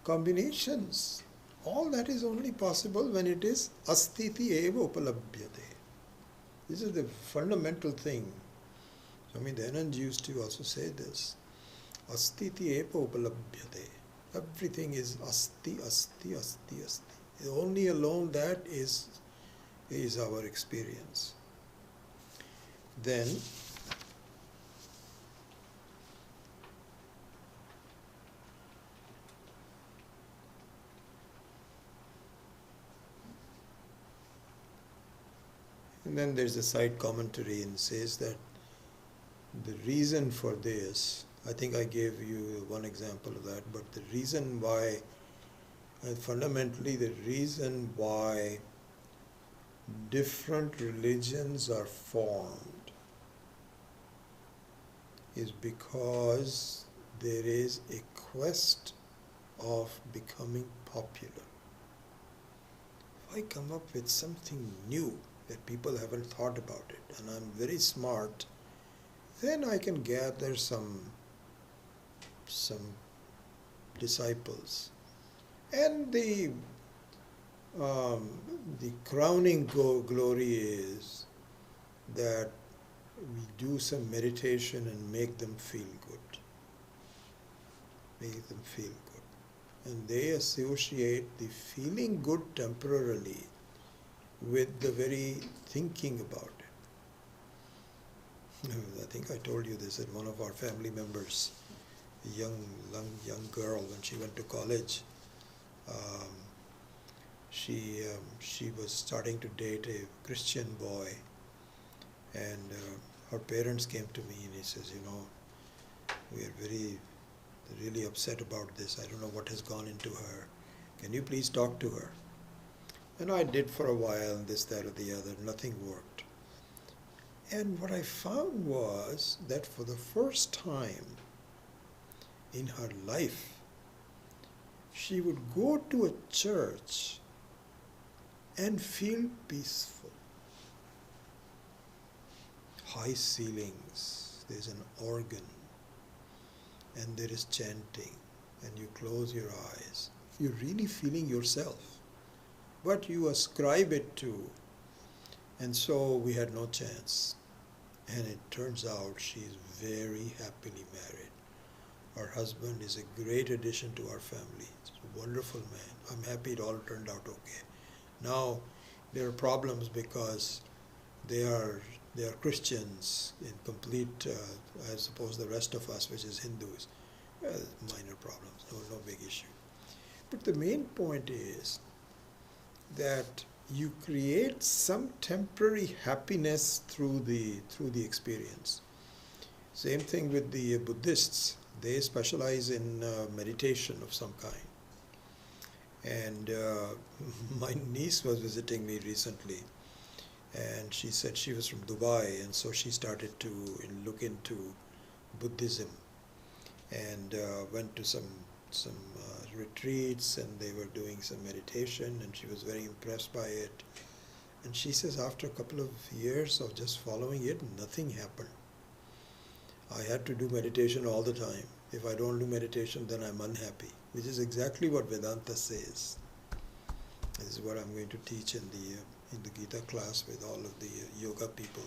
combinations. All that is only possible when it is astiti eva upalabhyate. This is the fundamental thing. Swami Dayanand used to also say this. Astiti eva upalabhyate. Everything is asti, asti, asti, asti. Only alone that is our experience. Then And then there's a side commentary and says that the reason for this, I think I gave you one example of that, but the reason why, fundamentally the reason why different religions are formed is because there is a quest of becoming popular. If I come up with something new that people haven't thought about it, and I'm very smart, then I can gather some disciples. And the crowning glory is that we do some meditation and make them feel good. Make them feel good. And they associate the feeling good temporarily with the very thinking about it. I think I told you this, that one of our family members, a young girl, when she went to college, she was starting to date a Christian boy, and her parents came to me and he says, we are really upset about this. I don't know what has gone into her. Can you please talk to her? And I did for a while, this, that, or the other. Nothing worked. And what I found was that for the first time in her life, she would go to a church and feel peaceful. High ceilings, there's an organ, and there is chanting, and you close your eyes. You're really feeling yourself, but you ascribe it to. And so we had no chance. And it turns out she is very happily married. Her husband is a great addition to our family. He's a wonderful man. I'm happy it all turned out okay. Now, there are problems because they are Christians in complete, I suppose the rest of us, which is Hindus. Minor problems, no big issue. But the main point is that you create some temporary happiness through the experience. Same thing with the Buddhists. They specialize in meditation of some kind. And my niece was visiting me recently, and she said she was from Dubai, and so she started to look into Buddhism, and went to some retreats, and they were doing some meditation, and she was very impressed by it. And she says after a couple of years of just following it, nothing happened. I had to do meditation all the time. If I don't do meditation, then I'm unhappy, which is exactly what Vedanta says. This is what I'm going to teach in the Gita class with all of the yoga people,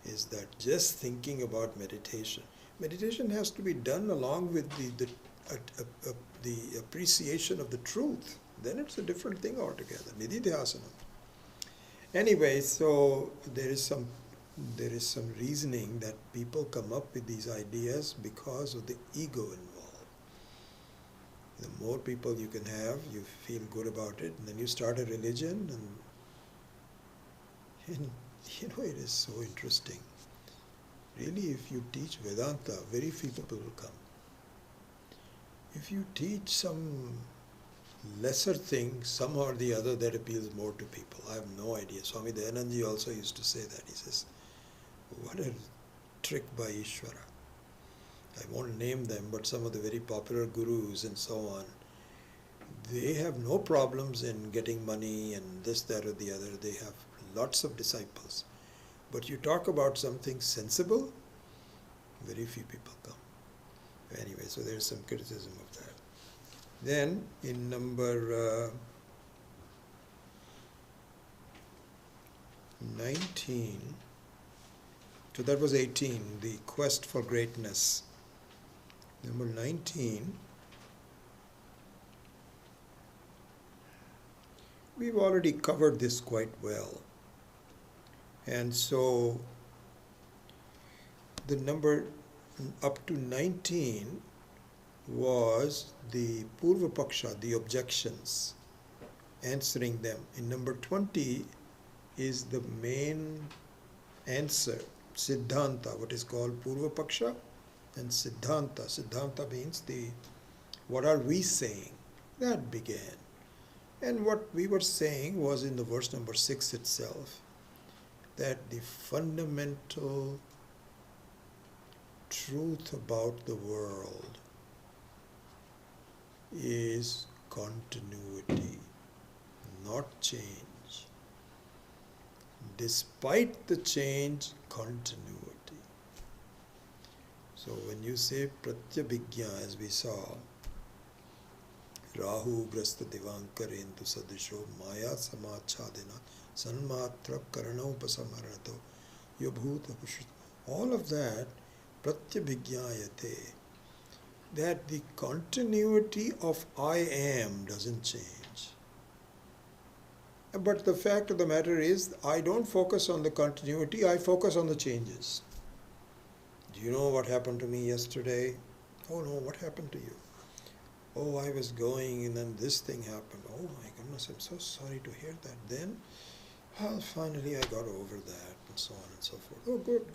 is that just thinking about meditation has to be done along with the appreciation of the truth. Then it's a different thing altogether. Nididhyasana. Anyway, so there is some reasoning that people come up with these ideas because of the ego involved. The more people you can have, you feel good about it, and then you start a religion, and it is so interesting. Really, if you teach Vedanta, very few people will come. If you teach some lesser thing, somehow or the other, that appeals more to people. I have no idea. Swami Dayananji also used to say that. He says, what a trick by Ishvara. I won't name them, but some of the very popular gurus and so on, they have no problems in getting money and this, that, or the other. They have lots of disciples. But you talk about something sensible, very few people come. Anyway, so there's some criticism of that. Then in number 19, so that was 18, the quest for greatness. Number 19, we've already covered this quite well. And so the number up to 19 was the Purva Paksha, the objections, answering them. In number 20, is the main answer. Siddhanta, what is called Purva Paksha, and Siddhanta. Siddhanta means what are we saying? That began. And what we were saying was in the verse number 6 itself, that the fundamental truth about the world is continuity, not change. Despite the change, continuity. So when you say pratyabhigya, as we saw, Rahu grasta divankarendu sadisho maya samachadena sanmatra karanopasamaranto yabhuta pushita. All of that, pratyabhigyayate, that the continuity of I am doesn't change. But the fact of the matter is, I don't focus on the continuity, I focus on the changes. Do you know what happened to me yesterday? Oh no, what happened to you? Oh, I was going and then this thing happened. Oh my goodness, I'm so sorry to hear that. Then, well, finally I got over that and so on and so forth. Oh, good.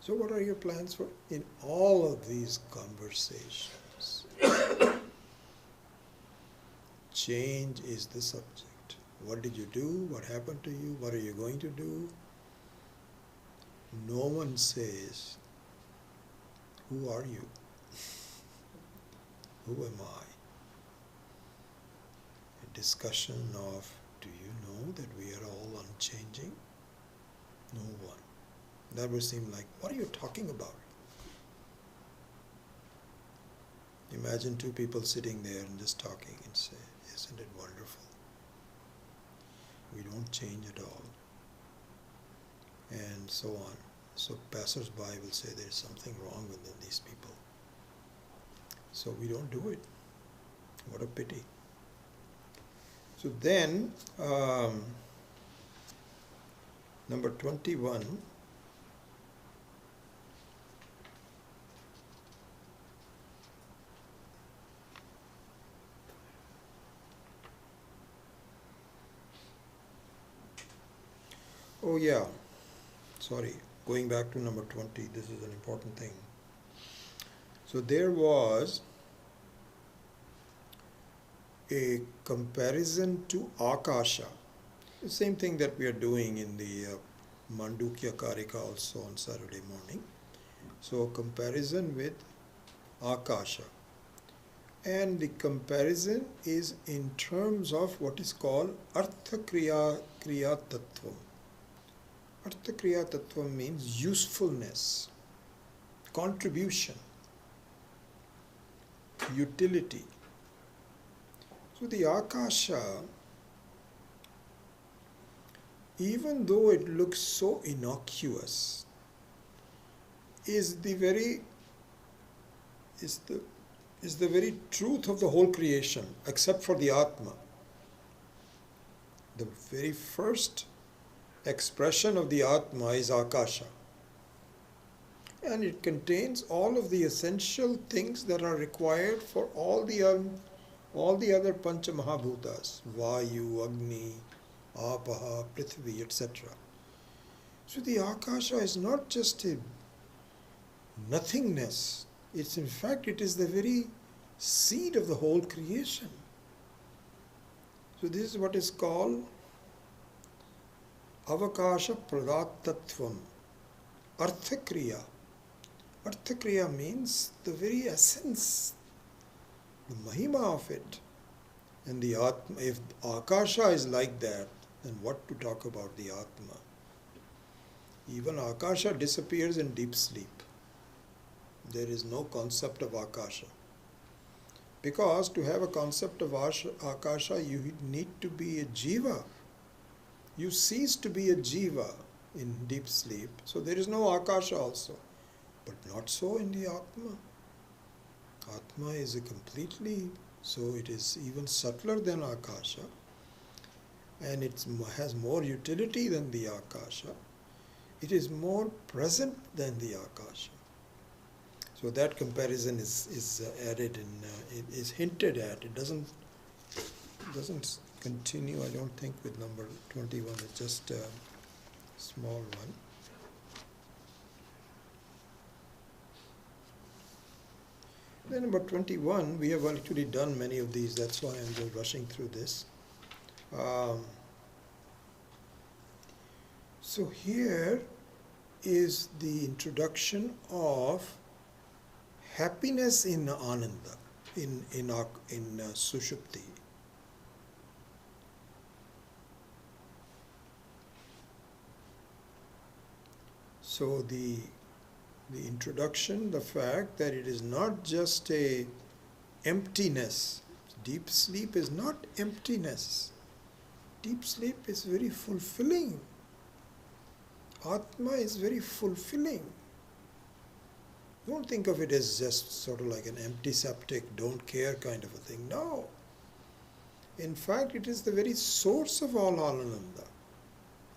So what are your plans for? In all of these conversations, change is the subject. What did you do? What happened to you? What are you going to do? No one says, who are you? Who am I? A discussion of, do you know that we are all unchanging? No one. That would seem like, what are you talking about? Imagine two people sitting there and just talking and say, isn't it wonderful? We don't change at all. And so on. So passers-by will say there's something wrong with these people. So we don't do it. What a pity. So then, number 21. Oh yeah, sorry, going back to number 20, this is an important thing. So there was a comparison to Akasha, the same thing that we are doing in the Mandukya Karika also on Saturday morning. So a comparison with Akasha. And the comparison is in terms of what is called Artha Kriya Tattvam. Artha Kriya Tattvam means usefulness, contribution, utility. So the Akasha, even though it looks so innocuous, is the very truth of the whole creation, except for the Atma. The very first expression of the Atma is Akasha. And it contains all of the essential things that are required for all the other Pancha Mahabhutas, Vayu, Agni, Apaha, Prithvi, etc. So the Akasha is not just a nothingness. It's in fact, it is the very seed of the whole creation. So this is what is called Avakasha Pradattattvam, Artha Kriya. Artha Kriya means the very essence, the Mahima of it. And the Atma, if Akasha is like that, then what to talk about the Atma? Even Akasha disappears in deep sleep. There is no concept of Akasha. Because to have a concept of Akasha, you need to be a Jiva. You cease to be a Jiva in deep sleep. So there is no Akasha also. But not so in the Atma. Atma is a completely, so it is even subtler than Akasha. And it has more utility than the Akasha. It is more present than the Akasha. So that comparison is added in, is hinted at. It doesn't continue, I don't think with number 21, it's just a small one. Then number 21, we have actually done many of these, that's why I'm just rushing through this. So here is the introduction of happiness in Ananda, in Sushupti. So the introduction, the fact that it is not just a emptiness. Deep sleep is not emptiness. Deep sleep is very fulfilling. Atma is very fulfilling. Don't think of it as just sort of like an empty septic, don't care kind of a thing. No. In fact, it is the very source of all Ananda,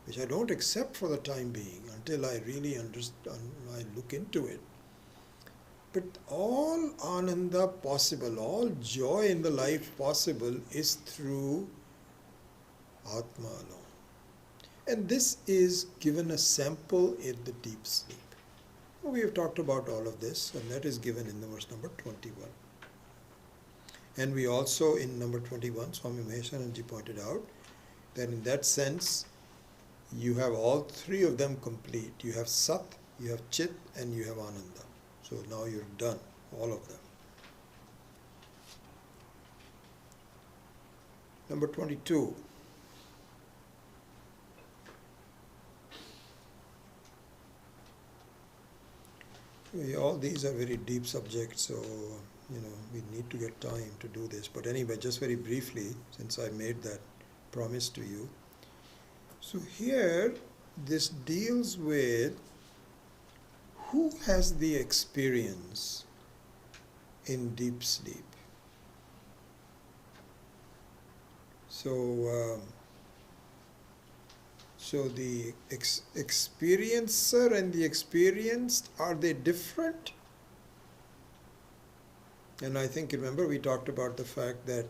which I don't accept for the time being until I really understand, I look into it. But all Ananda possible, all joy in the life possible is through Atma alone. And this is given a sample in the deep sleep. We have talked about all of this, and that is given in the verse number 21. And we also, in number 21, Swami Maheshananji pointed out that in that sense, you have all three of them complete. You have Sat, you have Chit, and you have Ananda. So now you're done, all of them. Number 22. All these are very deep subjects, so we need to get time to do this. But anyway, just very briefly, since I made that promise to you. So here, this deals with who has the experience in deep sleep. So the experiencer and the experienced, are they different? And I think, remember, we talked about the fact that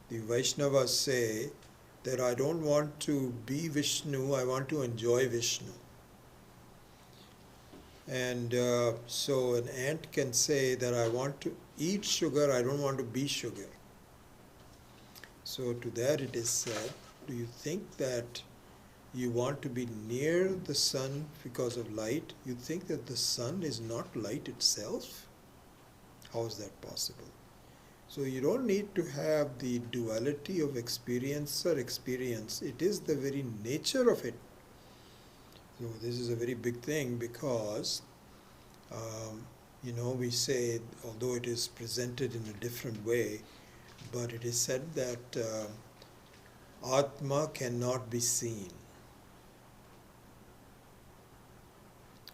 the Vaishnavas say that I don't want to be Vishnu, I want to enjoy Vishnu. And so an ant can say that I want to eat sugar, I don't want to be sugar. So to that it is said, do you think that you want to be near the sun because of light? You think that the sun is not light itself? How is that possible? So you don't need to have the duality of experiencer, experience. It is the very nature of it. So this is a very big thing because, we say, although it is presented in a different way, but it is said that Atma cannot be seen.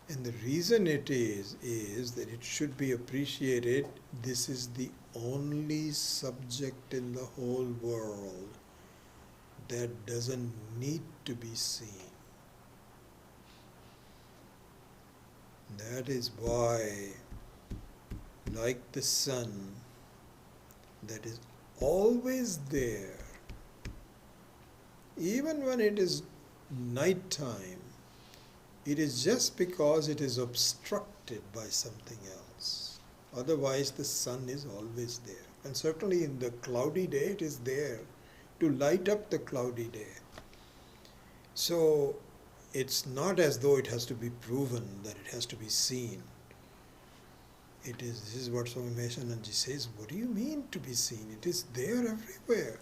And the reason it is that it should be appreciated, this is the only subject in the whole world that doesn't need to be seen. That is why, like the sun, that is always there, even when it is night time, it is just because it is obstructed by something else. Otherwise, the sun is always there. And certainly in the cloudy day, it is there to light up the cloudy day. So it's not as though it has to be proven, that it has to be seen. This is what Swami Maheshananji says, what do you mean to be seen? It is there everywhere.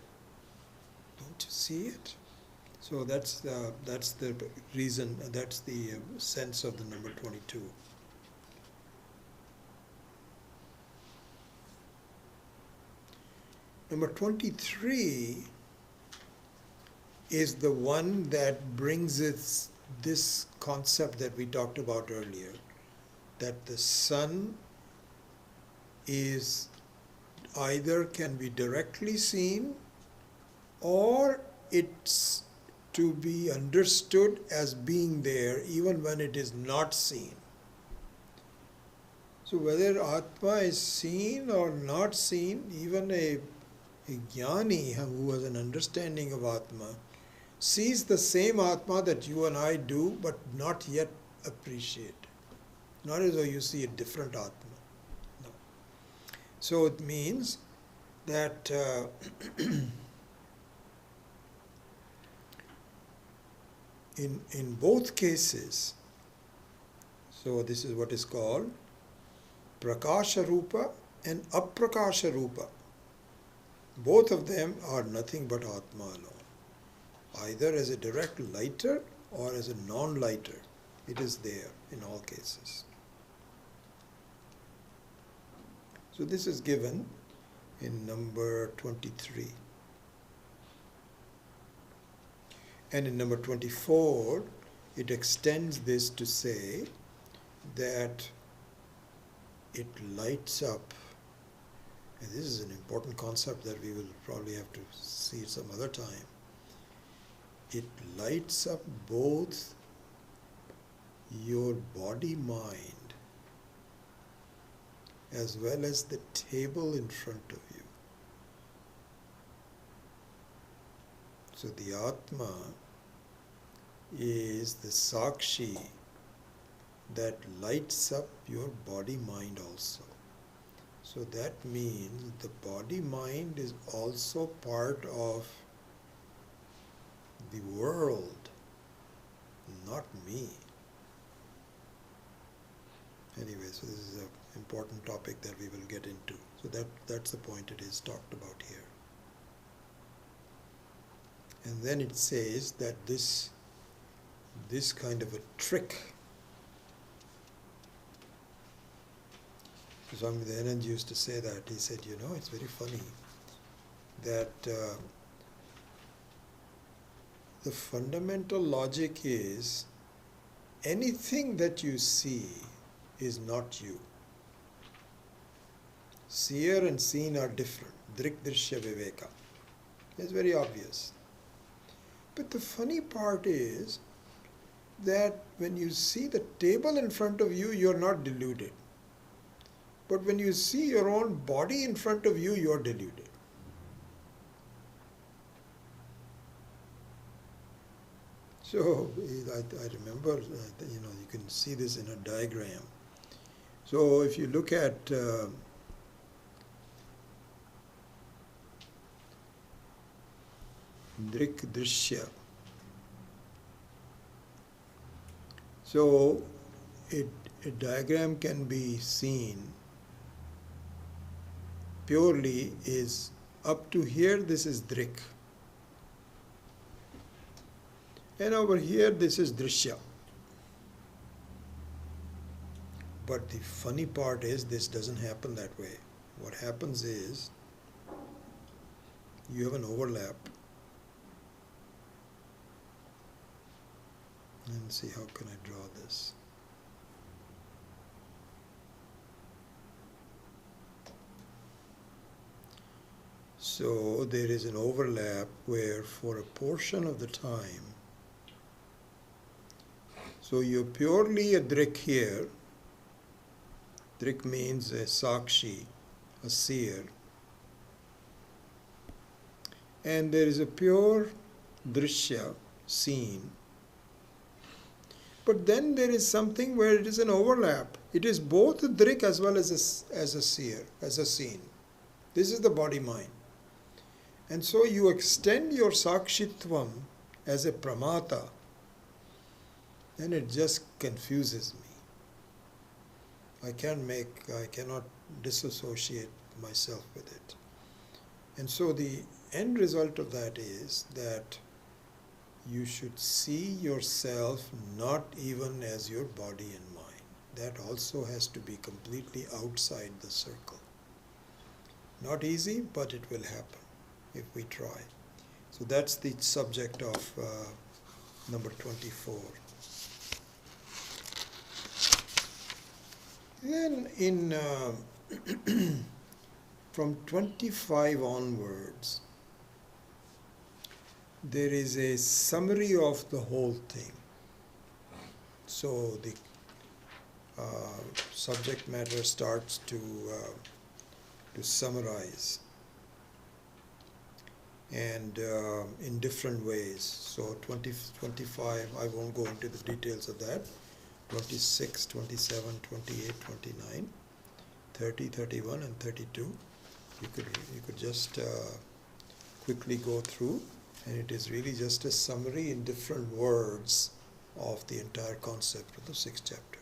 Don't you see it? So that's the reason, that's the sense of the number 22. Number 23 is the one that brings this concept that we talked about earlier, that the sun is either can be directly seen or it's to be understood as being there even when it is not seen. So whether Atma is seen or not seen, even a A jnani who has an understanding of Atma sees the same Atma that you and I do, but not yet appreciate. Not as though you see a different Atma. No. So it means that in both cases, so this is what is called Prakasha Rupa and Aprakasha Rupa. Both of them are nothing but Atma alone. Either as a direct lighter or as a non-lighter. It is there in all cases. So this is given in number 23. And in number 24, it extends this to say that it lights up. And this is an important concept that we will probably have to see some other time. It lights up both your body-mind as well as the table in front of you. So the Atma is the Sakshi that lights up your body-mind also. So that means the body-mind is also part of the world, not me. Anyway, so this is an important topic that we will get into. So that's the point it is talked about here. And then it says that this kind of a trick, Swami Dayanand used to say that. He said, it's very funny that the fundamental logic is anything that you see is not you. Seer and seen are different. Drik drishya viveka. It's very obvious. But the funny part is that when you see the table in front of you, you're not deluded. But when you see your own body in front of you, you're deluded. So I remember, you can see this in a diagram. So if you look at Drik Drishya, so a diagram can be seen purely is up to here, this is Drik. And over here, this is Drishya. But the funny part is, this doesn't happen that way. What happens is, you have an overlap. And see, how can I draw this? So there is an overlap where for a portion of the time, so you're purely a Drik here. Drik means a Sakshi, a seer. And there is a pure Drishya, seen. But then there is something where it is an overlap. It is both a Drik as well as a seer, as a seen. This is the body-mind. And so you extend your Sakshitvam as a Pramata, and it just confuses me. I cannot disassociate myself with it. And so the end result of that is that you should see yourself not even as your body and mind. That also has to be completely outside the circle. Not easy, but it will happen if we try. So that's the subject of number 24. Then in from 25 onwards, there is a summary of the whole thing. So the subject matter starts to summarize. and in different ways. So 20, 25, I won't go into the details of that. 26, 27, 28, 29, 30, 31, and 32. You could just quickly go through, and it is really just a summary in different words of the entire concept of the 6th chapter.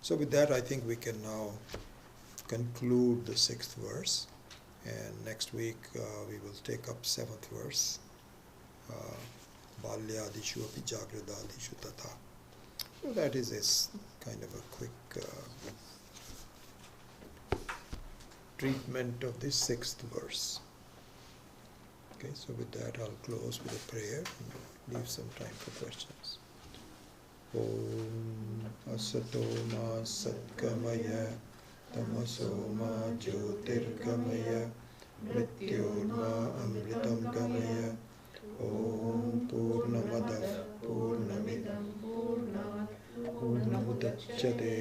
So with that, I think we can now conclude the 6th verse, and next week we will take up 7th verse. Balyadishu api jagradadishu tatha. So that is a kind of a quick treatment of the 6th verse. Okay, so with that I'll close with a prayer and leave some time for questions. Om asato ma satgamaya tamaso ma jyotirgamaya mrityorma amritam gamaya. Om purnamadav purnamidam purnamudachyate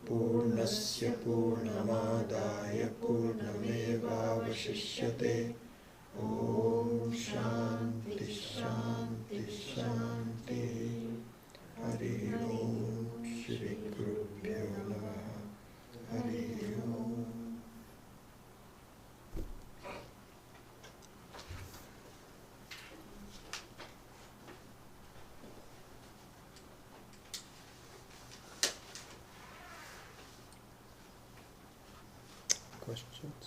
purnasya purnamadaya purnamevavashishyate. Om Shanti Shanti Shanti. Hari Om Shri Gurubhyo Namaha. Hari Om. Questions?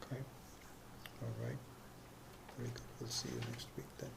Okay. All right. Very good. We'll see you next week then.